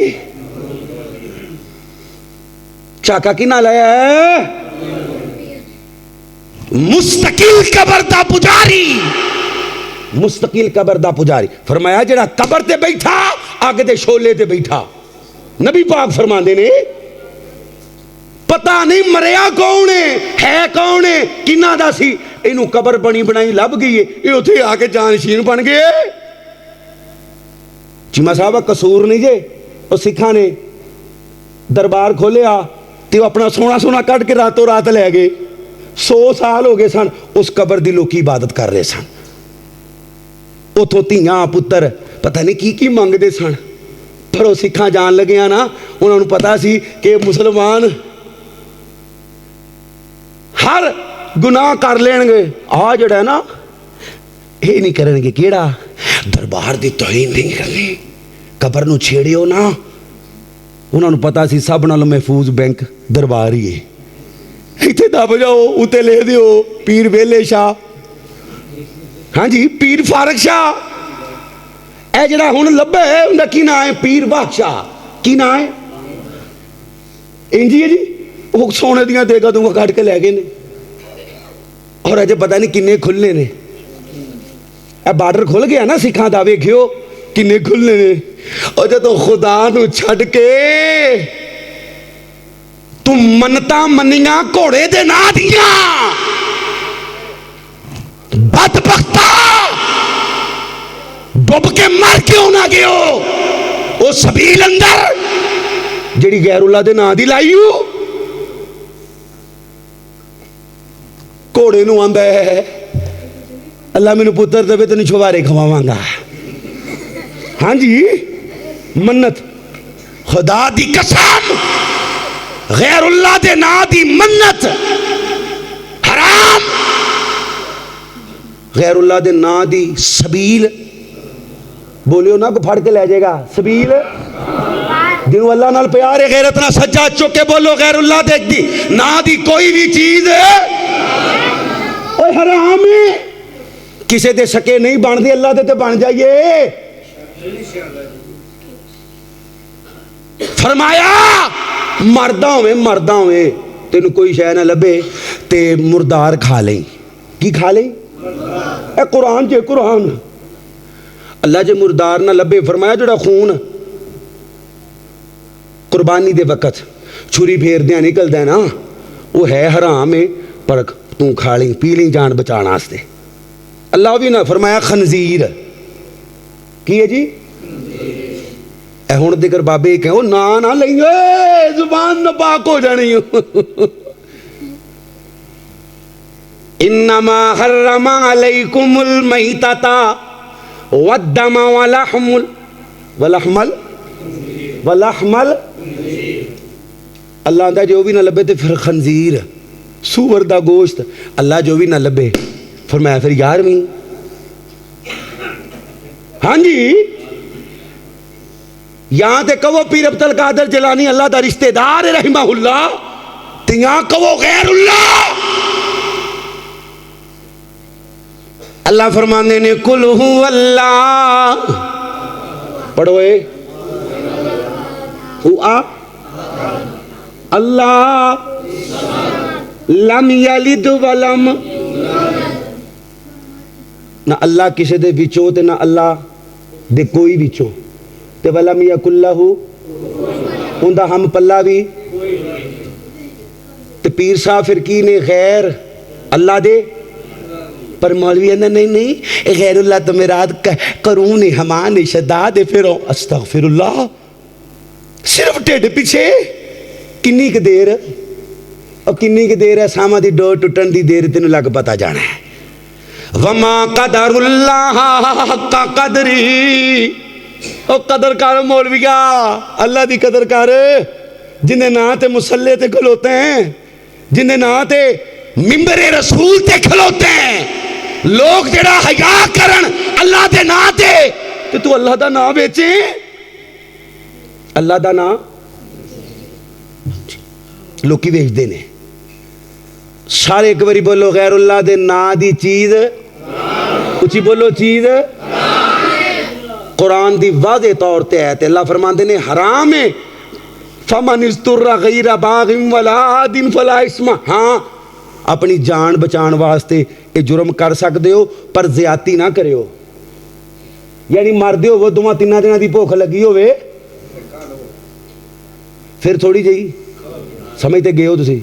چاکا کنہ لایا ہے مستقل قبر دا پجاری مستقل قبر دا پجاری فرمایا جڑا قبر تے بیٹھا آگے دے شولے تے بیٹھا نبی پاک فرمان دے نے پتہ نہیں مریا کون ہے کون ہے کنہ دا سی انہوں قبر بنی بنائی لب گئی ہے یہ اتھے آگے جانشین بن گئے چیمہ صاحبہ قصور نہیں جے اور سکھا نے دربار کھولے تے وہ اپنا سونا سونا کٹ کے راتوں رات لے گئے 100 سال ہو گئے سن اس قبر دی لوکی عبادت کر رہے سن اتھوں تیاں پتر پتہ نہیں کی مانگ دے سن پر وہ سکھا جان لگے نا انہوں نے پتا سی کہ مسلمان ہر گناہ کر لین گے جڑا ہے نا یہ نہیں کرن گے کیڑا دربار دی توہین نہیں کرنی قبر نو چھیڑے ہو نا انہوں نے پتا سی سب نال محفوظ بینک دربار ہی ہے ایتھے دب جاؤ اتے لے دیو پیر ویلے شاہ ہاں جی پیر فارغ شاہ اے جڑا ہن لبے ہے انہاں کی نام ہے پیر واہ شاہ کی نام ہے انجی ہے جی وہ سونے دیاں دے گا دوں کٹ کے لے گئے نے اور اجے پتہ نہیں کنے کھلنے نے اے بارڈر کھل گیا نا سکھاں دا ویکھیو کنے کھلنے نے اور جدوں خدا نو چھڈ کے تم منتا منیاں گھوڑے دے نا دیاں بدبختہ ڈوب کے مر کیوں نہ گئے ہو وہ سبیل اندر جڑی غیر اللہ دے نا دی لائیو گھوڑے نو آندا ہے اللہ میں نو پتر دے تینوں چھوارے کھواواں گا ہاں جی منت خدا دی قسم غیر اللہ دے نا دی منت حرام غیر اللہ دے نا دی سبیل بولیو نا کو پھڑ کے لے جائے گا سبیل جنہوں اللہ نال پیار ہے غیرت نہ سجا چکے بولو غیر اللہ دیکھ دی نا دی کوئی بھی چیز ہے اوہ حرام ہے کسے دے سکے نہیں بان دی اللہ دے تے بان جائیے فرمایا مردہ ہوئے تینوں کوئی شے نہ لبے تے مردار کھا لیں کی کھا لیں اے قرآن جے قرآن اللہ جے مردار نہ لبے فرمایا جڑا خون قربانی دے وقت چھری پھیر دیاں نکل دے نا وہ ہے حرام ہے پر تو کھا لیں پی لیں جان بچانا آستے اللہ بھی نہ فرمایا خنزیر کی ہے جی اے ہن دیکر بابے کہو نہ لیں اے زبان ناپاک ہو جانی انما حرم علیکم المیتۃ والدم ولحم اللہ آندا جو بھی نہ لبے تے پھر خنزیر سور دا گوشت اللہ جو بھی نہ لبے فرمایا پھر 11ویں ہاں جی یہاں تے کہو پیر عبد القادر جیلانی اللہ دا رشتہ دار رحمہ اللہ تے یہاں کہو غیر اللہ اللہ فرمانے نے قل ہو اللہ پڑھو اے ہوا اللہ لم یلد ولم نہ اللہ کسی دے بچوں تے نہ اللہ دے کوئی بچوں تے ولم یکن لہ اندہ ہم پلہ بھی تے پیر صاحب فرقی نے غیر اللہ دے پر مولوی اندہ نہیں غیر اللہ تو مراد قرون حمان شداد پھروں استغفر اللہ صرف ٹیڈ پیچھے کنی کی دیر اور کنی کی دیر ہے ساما دی ڈور ٹوٹن دی دیر تینوں لگ پتا جانا ہے وما قدر اللہ حق قدری او قدر کار مولویا اللہ دی قدر کار جنہیں نا تے مسلح تے کھلوتے ہیں جنہیں نا تے ممبر رسول تے کھلوتے ہیں لوگ جڑا حیا کرن اللہ دے نا تے تو اللہ دا نا بیچیں اللہ دا نا لوکی بیچ دینے سارے ایک باری بولو غیر اللہ دے نا دی چیز کچھ بولو چیز قرآن دی واضح طور تے ہے اللہ فرماندے نے حرام ہے فمن استر غیر باغ ولا عاد فلا اسم ہاں اپنی جان بچان واسطے یہ جرم کر سکتے ہو پر زیادتی نہ کرے ہو یعنی مر دیو وہ دوما تینہ دنہ دی بھوک لگی ہوئے پھر تھوڑی جئی سمجھتے گئے ہو تسی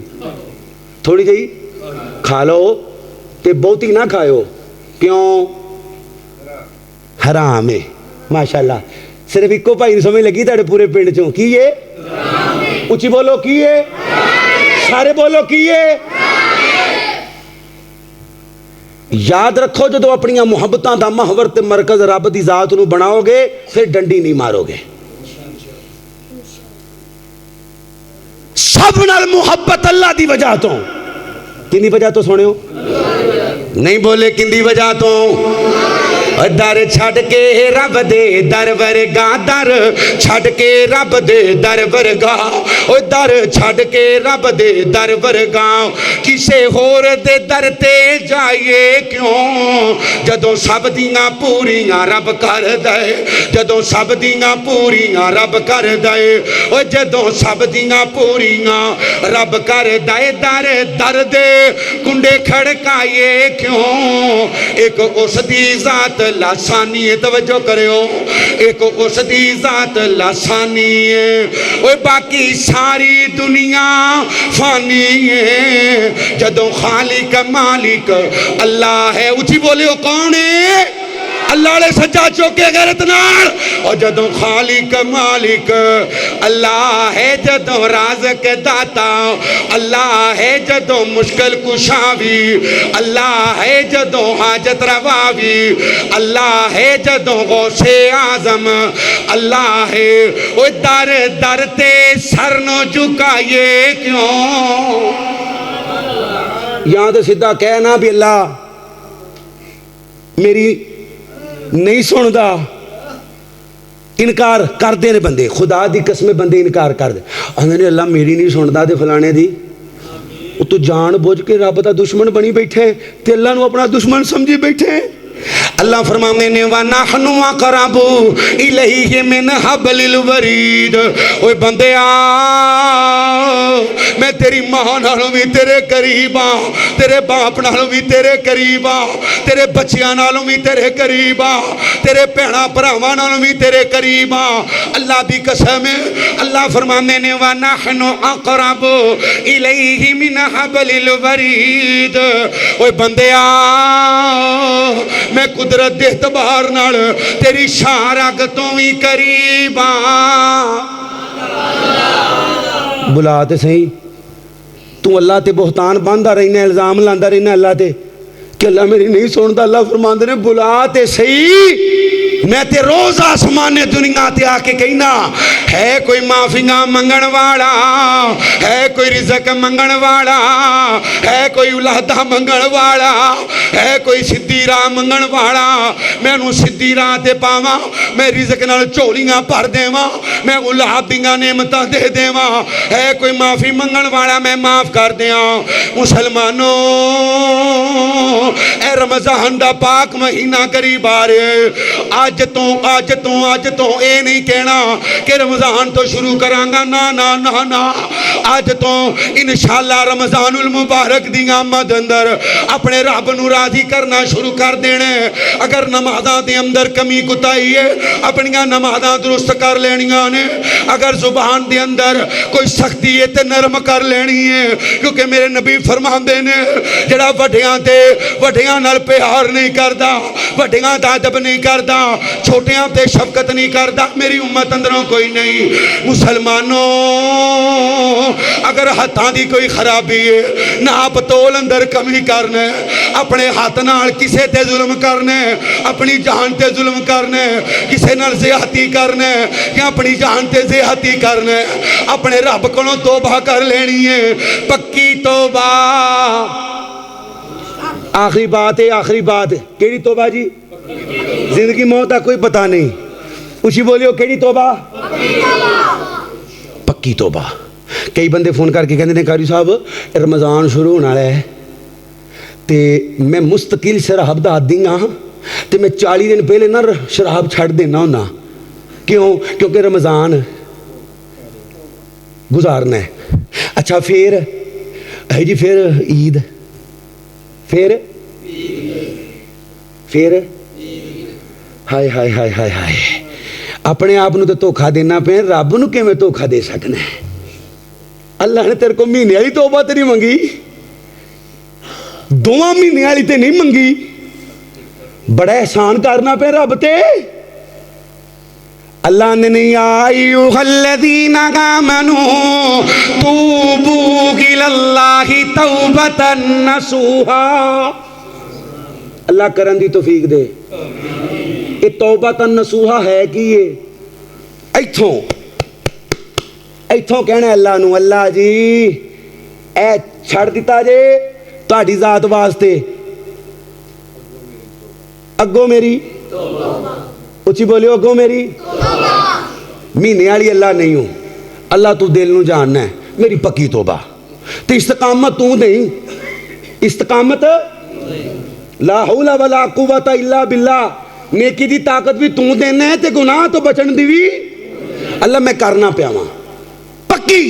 تھوڑی جئی کھا لو تے بہتی نہ کھائے ہو کیوں حرام ہے ماشاءاللہ صرف ایک کو پائی سمجھ لگی تاڑے پورے پنڈ چوں کی یہ اچھی بولو کی یہ سارے بولو کی یہ یاد رکھو جو اپنی محبتاں دا محور تے مرکز رب دی ذات نو بناؤ گے پھر ڈنڈی نہیں مارو گے سب نال محبت اللہ دی وجہ تو کنی وجہ تو سونے ہو نہیں بولے کندی وجہ تو در چھڑ کے رب دے در ورگا در چھڑ کے رب دے در ورگا در چھڑ کے رب دے در ورگا کسے ہور دے در تے جائیے کیوں جدوں سب دیاں پوریاں رب کر دے جدوں سب دیاں پوریاں رب کر دے جدوں سب دیاں پوریاں رب کر دے در در دے کنڈے کھڑکائیے کیوں ایک اس دی ذات لاسانی ہے توجہ کرے ہو ایک اس دی ذات لاسانی ہے وہ باقی ساری دنیا فانی ہے جدوں خالق مالک اللہ ہے اچھی بولے ہو کون ہے اللہ نے سجا چوکے غیرت نار اور جدوں خالق مالک اللہ ہے جدوں رازق داتا اللہ ہے جدوں مشکل کشاوی اللہ ہے جدوں حاجت رواوی اللہ ہے جدوں غوث اعظم اللہ ہے وہ در در تے سر نو جھکائیے کیوں یہاں تو سیدھا کہنا بھی اللہ میری نہیں سندا انکار کر دے نے بندے خدا دی قسم بندے انکار کر دے انہوں اللہ میری نہیں سندا تے فلانے دی تو جان بوجھ کے رب دا دشمن بنی بیٹھے تے اللہ نو اپنا دشمن سمجھی بیٹھے اللہ فرمانے نے وَنَحْنُ أَقْرَبُ إِلَيْهِ مِنْ حَبْلِ الْوَرِيدِ اوے بندیا میں تیری ماں نالوں بھی تیرے قریب ہاں تیرے باپ نالوں بھی تیرے قریب ہاں تیرے بچیاں نالوں بھی تیرے قریب ہاں تیرے بھیڑاں بھراواں نالوں بھی تیرے قریب ہاں اللہ دی قسم ہے اللہ فرمانے نے وَنَحْنُ أَقْرَبُ إِلَيْهِ مِنْ حَبْلِ الْوَرِيدِ اوے بندیا میں قدرت دے اعتبار نال تیری شان رگ تو بھی قریب بلا تے صحیح تو اللہ تے بہتان باندھا رہنا الزام لاندا رہنا اللہ تے کہ اللہ میری نہیں سنتا اللہ فرماندے نے بلا تے صحیح میں تے روز آسمان دنیا تے آ کے کہنا ہے کوئی معافیاں منگن والا ہے کوئی رزق منگن والا ہے کوئی اولادہ منگن والا ہے کوئی سدھی راہ منگن والا میں انہوں سدھی راہ تے پاواں میں رزق نال چولیاں بھر دیواں میں اولاد دیاں نعمتاں دے دیواں ہے کوئی معافی منگن والا میں معاف کر دیاں مسلمانوں اے رمضان دا پاک مہینہ قریب آ رہے آج تو اے نہیں کہنا کہ رمضان تو شروع کرانگا نا آج تو انشاءاللہ رمضان المبارک دی آمد اندر اپنے رب نو راضی کرنا شروع کر دینے اگر نمازاں دے اندر کمی کتائی ہے اپنیاں نمازاں درست کر لینیاں نے اگر زبان دے اندر کوئی سختی ہے تے نرم کر لینی ہے کیونکہ میرے نبی فرماندے نے جڑا وڈیاں نال پیار نہیں کردا وڈیاں دا ادب نہیں کردا چھوٹیاں تے شفقت نہیں کردا میری امت اندروں کوئی نہیں مسلمانوں اگر ہاتھاں دی کوئی خرابی ہے ناپ تول اندر کمی کرنے اپنے ہاتھ نال کسے تے ظلم کرنے اپنی جان تے ظلم کرنے کسے نال زیادتی کرنے یا اپنی جان تے زیادتی کرنے اپنے رب کولوں توبہ کر لینی ہے پکی توبہ آخری بات ہے کیڑی توبہ جی زندگی موت کا کوئی پتہ نہیں اچھی بولیو کیڑی توبہ پکی توبہ کئی بندے فون کر کے کہندے نے قاری صاحب رمضان شروع ہونا ہے تے میں مستقل شراب دا عادی ہاں تے میں 40 دن پہلے نہ شراب چھڑ دینا ہونا کیونکہ رمضان گزارنا ہے اچھا پھر ہے جی پھر عید پھر ہائے ہائے ہائے ہائے ہائے اپنے آپ نو تے دھوکھا دینا پے رب نو کیویں دھوکھا دے سکنا ہے اللہ نے تیرے کو مہینے والی توبہ تے نہیں منگی 2 مہینے والی تے نہیں منگی بڑا احسان کرنا پے رب تے اللہ نے نہیں ایھا الذین آمنوا توبوا الی اللہ توبۃ نصوحا اللہ کرن دی توفیق دے یہ توبۃ نصوحا ہے کی یہ ایتھوں کہنا اللہ نو اللہ جی اے چھڑ دیتا جے تہاڈی ذات واسطے اگوں میری اچھی بولیو اگوں میری مہینے والی اللہ نہیں ہوں اللہ تو دل نو جاننا ہے میری پکی توبہ تو استقامت تو نہیں استقامت لا حول ولا قوت الا باللہ نیکی دی طاقت بھی تو دینا ہے تے گناہ تو بچن دی بھی اللہ میں کرنا پیاواں پکی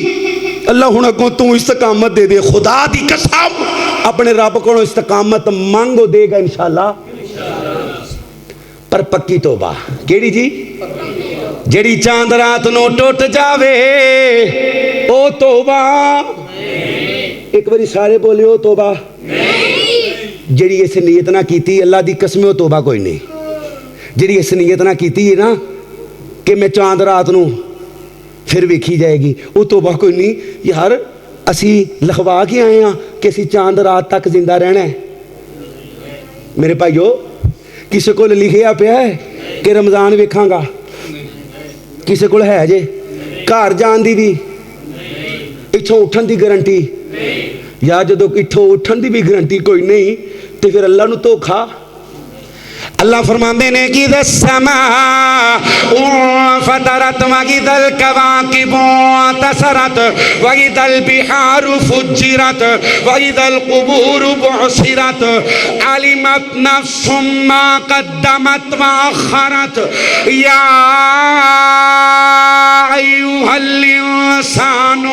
اللہ ہن اگوں تو استقامت دے دے خدا دی قسم اپنے رب کو استقامت مانگو دے گا انشاءاللہ پر پکی توبہ کیڑی جی جڑی چاند رات نو ٹوٹ جاوے او توبہ ایک باری سارے بولے او توبہ جڑی اس نیت نہ کیتی اللہ دی قسم او توبہ کوئی نہیں جڑی اس نیت نہ کیتی ہے نا کہ میں چاند رات نو پھر ویکھی جائے گی او توبہ کوئی نہیں یار اسی لکھوا کے آئے ہیں کہ اسی چاند رات تک زندہ رہنا ہے میرے بھائیو کسی کو لکھیا پیا ہے کہ رمضان ویکھاں گا کسی کو ہے جے گھر جان دی بھی اتھوں اٹھن دی گارنٹی یا جدو اتھوں اٹھن دی بھی گارنٹی کوئی نہیں تو پھر اللہ نو دھوکھا اللہ فرماندے نے کہ اذا السماء فطرت واذا الكواكب انتثرت واذا البحار فجرت واذا القبور بعثرت علمت نفس ما قدمت واخرت یا ایھا الانسان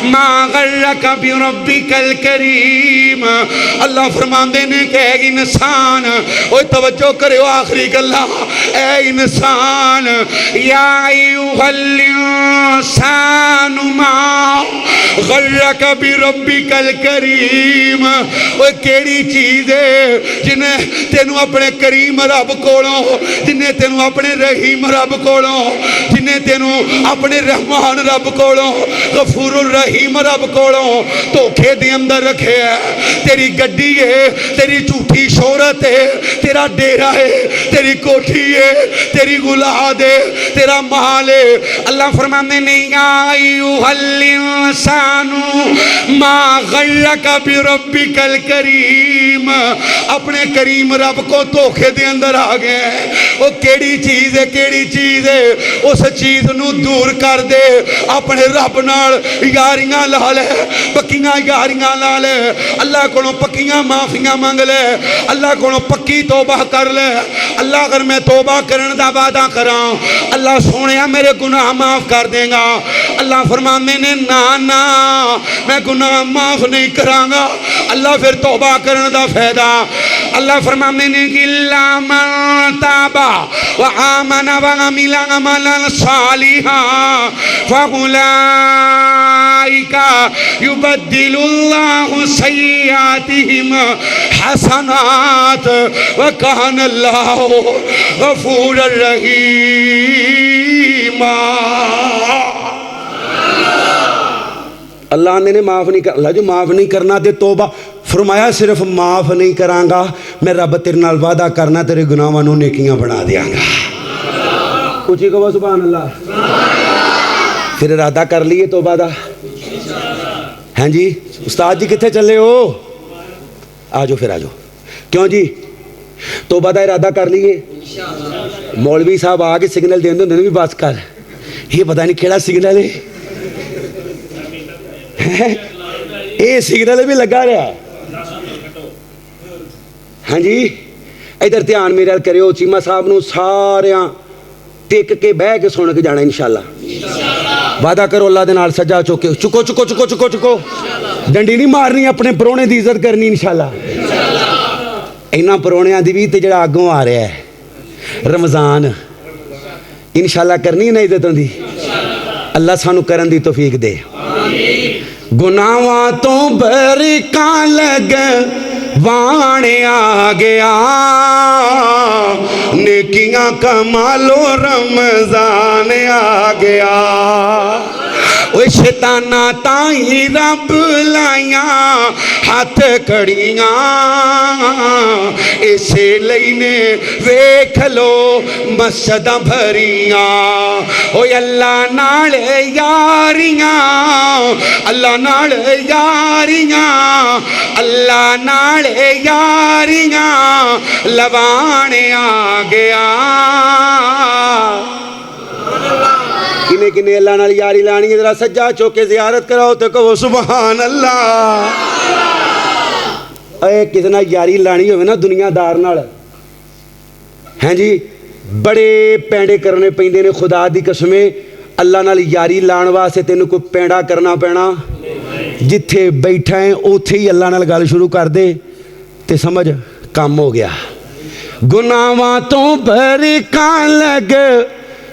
ما غرک بربکل کریم. اللہ فرماندے نے کہ اے انسان، اوہ توجہ کرے آخری گلہ، اے انسان، یا ایوہ الانسان ما غرک بربکل کریم. اوہ کیڑی چیز ہے جنہیں تینوں اپنے کریم رب کولوں، جنہیں تینوں اپنے رحیم رب کولوں، جنہیں تینوں اپنے رحمان رب کولوں، غفور الرحیم رب کولوں دھوکھے دے اندر رکھے ہے. تیری گڈی ہے، تیری جھوٹی شہرت ہے، تیرا ڈیرا ہے، تیری کوٹھی ہے، تیری گلاد ہے، تیرا مال ہے. اللہ فرمانے نے یا ایوہ الانسان ما غرک بربک الکریم. اپنے کریم رب کو دھوکھے دے اندر آ گئے. وہ کیڑی چیز ہے، کیڑی چیز ہے؟ اس چیز نو دور کر دے، اپنے رب نال یاریاں لا لے، پکیاں یاریاں لا لے، اللہ کو پکیاں معافیاں مانگ لے، اللہ کو پکی توبہ کر لے. اللہ اگر میں توبہ کرن دا وعدہ کراں، اللہ سونیا میرے گناہ معاف کر دے گا. اللہ فرمانے نے نا میں گناہ معاف نہیں کراں گا. اللہ پھر توبہ کرن دا فائدہ. اللہ فرمانے نے الا من تاب وآمن وعمل عملا صالحا فاولئک یبدل اللہ سیئاتہم حسنات وکان اللہ غفورا رحیما. اللہ نے معاف نہیں کر، اللہ جو معاف نہیں کرنا تے توبہ فرمایا صرف معاف نہیں کراں گا، میں رب تیرے نال وعدہ کرنا تیرے گناہاں نوں نیکیاں بنا دیاں گا. اونچی کہو سبحان اللہ. پھر ارادہ کر لیے توبہ دا. ہاں جی استاد جی کتنے چلے ہو؟ آجو پھر آجو. کیوں جی توبہ دا ارادہ کر لیے؟ مولوی صاحب آ کے سگنل دین دے بھی بس کر، یہ پتہ نہیں کیڑا سگنل ہے، یہ سگنل بھی لگا رہا. ہاں جی ادھر دھیان میرے کریو. چیمہ صاحب نو ساریاں ٹک کے بہ کے سن کے جانا انشاءاللہ. وعدہ کرو اللہ دے نال سجا چوکے چکو چکو چکو چکو چکو. ڈنڈی نہیں مارنی، اپنے پرونے دی عزت کرنی انشاءاللہ. اینا پرونیاں دی بھی تے جڑا آگوں آ رہا ہے رمضان انشاءاللہ کرنی نا عزتوں دی. اللہ سانو کرن دی توفیق دے. گناہاں تو برکاں لگ وانے آ گیا، نیکیاں کمالو رمضان آ گیا. اوہ شیطانہ تائیں رب لائیاں ہاتھ کڑیاں، اسے لینے ویکھ لو مسجداں بھریاں. اوہ اللہ نال یاریاں، اللہ نال یاریاں، اللہ نال یاریاں لوانے آ گیا. کنے کنے اللہ نال یاری لانی ہے؟ ذرا سجا چوکے زیارت کراؤ تو کہو سبحان اللہ. اے کتنا یاری لانی ہوئے نا دنیا دار نال، ہیں جی بڑے پینڈے کرنے پیندے نے. خدا دی قسمیں اللہ نال یاری لان واسطے تینوں کوئی پینڈا کرنا پینا. جتھے بیٹھا ہے اوتھے ہی اللہ نال گل شروع کر دے تے سمجھ کام ہو گیا. گناہاں تو برکاں لگ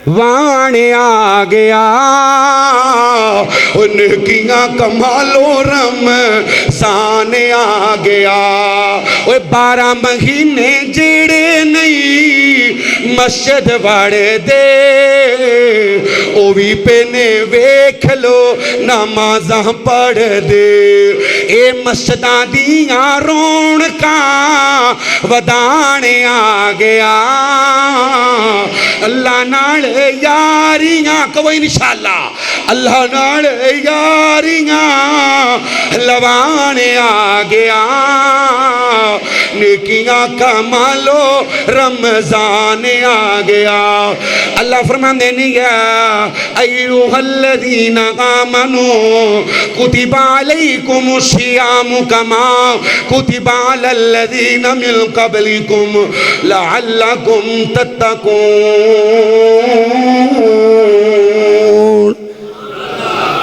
وانے آ گیا، نیکیاں کمالو رمضان آ گیا. اوہ 12 مہینے جڑے نہیں مسجد وڑ دے، او بھی پینے ویکھ لو نمازاں پڑھ دے. اے مسجداں دیاں رونقاں ودانے آ گیا. اللہ نال یاریاں کہو انشاءاللہ، اللہ نال یاریاں لوانے آ گیا. نیکیاں کمالو رمضان آ گیا. اللہ فرماندے نے یا ایھا الذین آمنوا کتب علیکم الصیام کما کتب علی الذین من قبلکم لعلکم تتقون.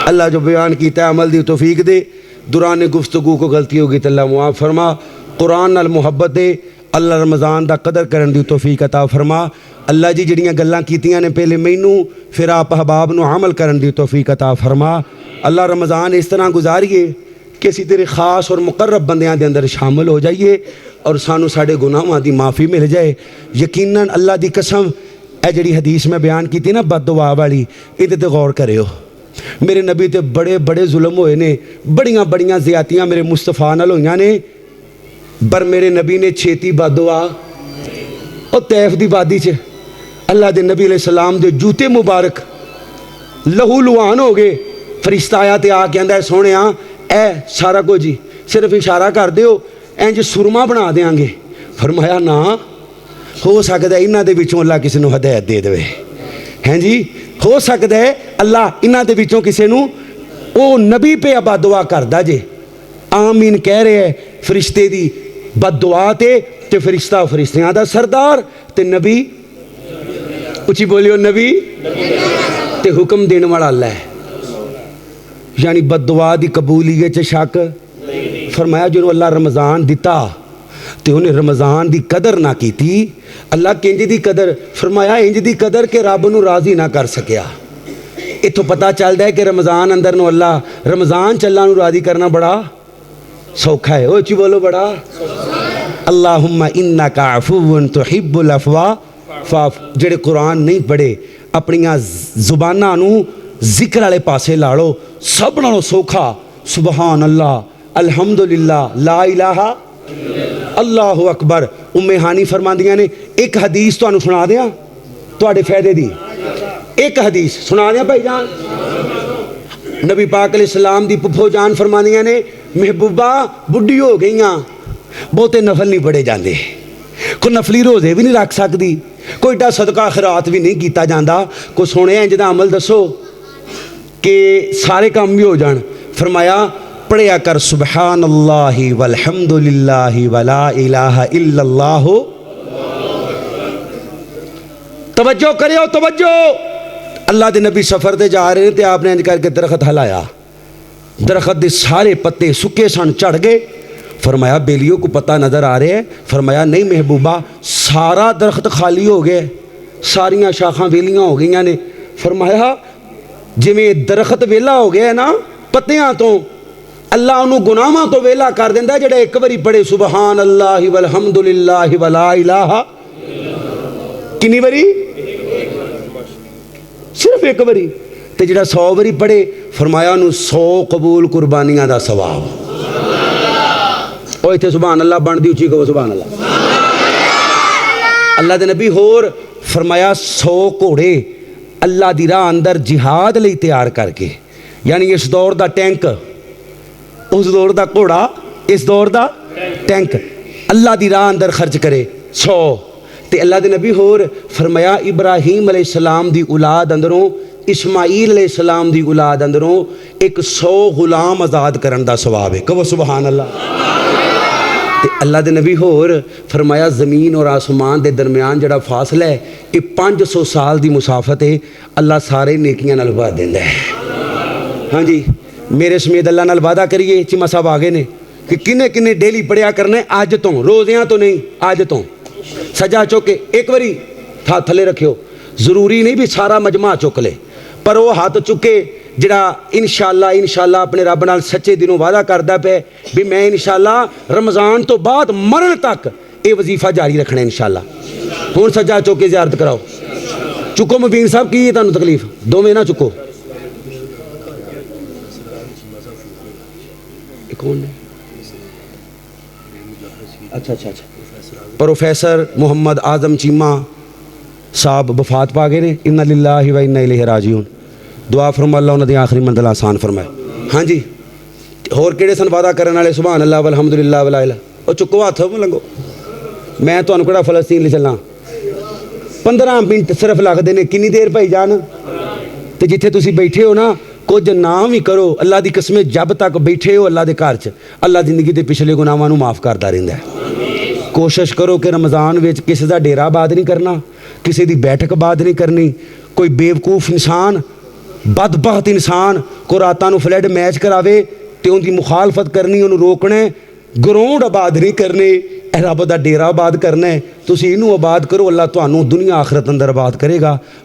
اللہ جو بیان کیتا ہے عمل دی توفیق دے. دوران گفتگو کو غلطی ہوگی تو اللہ معاف فرما. قرآن نال محبت دے. اللہ رمضان دا قدر کرن دی توفیق عطا فرما. اللہ جی جڑیاں گلاں کیتیاں نے پہلے مینوں پھر آپ احباب نو عمل کرن دی توفیق عطا فرما. اللہ رمضان اس طرح گزاریے کہ اسی تیرے خاص اور مقرب بندیاں دے اندر شامل ہو جائیے اور سانو ساڈے گناہاں دی معافی مل جائے. یقیناً اللہ دی قسم اے جڑی حدیث میں بیان کیتی نا بد دعا والی ایدے تے غور کریو. میرے نبی تے بڑے بڑے ظلم ہوئے نے, بڑیاں بڑیاں زیادتیاں میرے مصطفیٰ نال ہوئیاں نے, پر میرے نبی نے چھیتی بد دعا اور طیف دی وادی چ اللہ دے نبی علیہ السلام دے جوتے مبارک لہو لوہان ہو گئے. فرشتہ آیا تے آ کے آندا ہے سونیا اے سارا کچھ جی صرف اشارہ کر دیو انج سرما بنا دیاں گے. فرمایا نا ہو سکتا ہے انہاں دے وچوں اللہ کسی نو ہدایت دے دے. ہیں جی ہو سکتا ہے اللہ انہاں دے وچوں کسی نو او نبی پہ بد دعا کردا جے. آمین کہہ رہے ہیں فرشتے دی بد دعا تے فرشتہ فرشتیاں دا سردار تے نبی اچھی بولیو نبی تے حکم دین والا اللہ ہے. یعنی بد دعا دی قبولیت چ شک. فرمایا جنہوں اللہ رمضان دیتا تے انہیں رمضان دی قدر نہ کیتی. اللہ کنج دی قدر؟ فرمایا انج دی قدر کہ رب نو راضی نہ کر سکیا. اتھوں پتہ چلدا ہے کہ رمضان اندر نو اللہ رمضان چ اللہ نو راضی کرنا بڑا سوکھا ہے. او چی بولو بڑا. اللہم انک عفو تحب العفو فاعف. جڑے قرآن نہیں پڑھے اپنیاں زباناں نو ذکر والے پاسے لاڑو. سب نالوں سوکھا سبحان اللہ الحمدللہ لا الہ اللہ اکبر. ام ہانی فرماندیاں نے ایک حدیث تانوں سنا دیاں تواڈے فائدے دی. ایک حدیث سنا دیاں بھائی جان. نبی پاک علیہ السلام دی پپھو جان فرماندیاں نے محبوبہ بڈھی ہو گئیاں بہتے نفل نہیں پڑھے جاندے, کوئی نفلی روزے بھی نہیں رکھ سکتی, کوئی ایڈا صدقہ خیرات بھی نہیں کیتا جاندہ. کوئی سونے انج دا عمل دسو کہ سارے کام بھی ہو جان. فرمایا پڑھیا کر سبحان اللہ والحمدللہ ولا الہ الا اللہ. توجہ کریو توجہ. اللہ دے نبی سفر دے جا رہے ہیں تے آپ نے انج کر کے درخت ہلایا. درخت دے سارے پتے سکے سن چڑھ گئے. فرمایا بیلیوں کو پتہ نظر آ رہے ہیں؟ فرمایا نہیں محبوبہ سارا درخت خالی ہو گئے, ساریاں شاخاں ویلیاں ہو گئیاں نے. فرمایا جویں درخت ویلا ہو گیا ہے نا پتیاں تو, اللہ انہوں گناہاں تو ویلا کر دیندا ہے جڑا ایک واری پڑھے سبحان اللہ والحمدللہ ولا الہ. کنی واری؟ صرف ایک واری. تے جڑا 100 واری پڑھے فرمایا انہوں 100 قبول قربانیاں دا ثواب. اوہ ایتھے سبحان اللہ بن دی اچھی کہو سبحان اللہ. اللہ دے نبی ہور فرمایا 100 گھوڑے اللہ دی راہ اندر جہاد لئی تیار کر کے, یعنی اس دور دا ٹینک, اس دور دا گھوڑا, اس دور دا ٹینک اللہ دی راہ اندر خرچ کرے 100. تے اللہ دے نبی ہور فرمایا ابراہیم علیہ السلام دی اولاد اندروں اسماعیل علیہ السلام دی اولاد اندروں ایک 100 غلام آزاد کرن دا ثواب ہے. کہو سبحان اللہ. تے اللہ دے نبی ہور فرمایا زمین اور آسمان دے درمیان جڑا فاصلہ ہے یہ 500 سال دی مسافت ہے. اللہ سارے نیکیاں نال بھر دیندا ہے. ہاں جی میرے سمیت اللہ نال وعدہ کریے چیمہ صاحب آگے نے کہ کنے کنے ڈیلی پڑھیا کرنے آج تو, روزیاں تو نہیں آج تو. سجا چوکے ایک واری ہاتھ تھلے رکھیو, ضروری نہیں بھی سارا مجمع چک لے, پر وہ ہاتھ چکے جڑا انشاءاللہ اپنے رب نال سچے دنوں وعدہ کردا پے بھی میں انشاءاللہ رمضان تو بعد مرن تک یہ وظیفہ جاری رکھنا انشاءاللہ. ہوں سجا چوکے زیارت کراؤ. چکو مبین صاحب کی تانوں تکلیف دو میں نہ چکو. کون ہے؟ اچھا پروفیسر محمد اعظم چیمہ صاحب وفات پا گئے نے. انا للہ و انا الیہ راجعون. دعا فرما اللہ انہاں دی آخری منزل آسان فرمائے. ہاں جی ہور کیڑے سن وعدہ کرن والے سبحان اللہ والحمدللہ ولا الہ. او چکو ہاتھ لنگو. میں تانوں کیڑا فلسطین لے چلنا 15 منٹ صرف لگدے نے. کنی دیر بھائی جان تے جتھے تسی بیٹھے ہو نا کچھ نام ہی کرو. اللہ دی قسم جب تک بیٹھے ہو اللہ دے گھر چ اللہ زندگی دے پچھلے گناہاں نو معاف کردا رہندا ہے. کوشش کرو کہ رمضان وچ کسی دا ڈیرا آباد نہیں کرنا, کسی دی بیٹھک آباد نہیں کرنی. کوئی بیوقوف انسان بدبخت انسان کو راتاں نو فلڈ میچ کراوے ਤੇ ਉਹਦੀ ਮੁਖਾਲਫਤ ਕਰਨੀ, ਉਹਨੂੰ ਰੋਕਣਾ ਹੈ। ਗਰਾਊਂਡ ਆਬਾਦ ਨਹੀਂ ਕਰਨੇ, ਇਹ ਰੱਬ ਦਾ ਡੇਰਾ ਆਬਾਦ ਕਰਨਾ ਹੈ। ਤੁਸੀਂ ਇਹਨੂੰ ਆਬਾਦ ਕਰੋ, ਅੱਲਾਹ ਤੁਹਾਨੂੰ ਦੁਨੀਆ ਆਖਰਤ ਅੰਦਰ ਆਬਾਦ ਕਰੇਗਾ।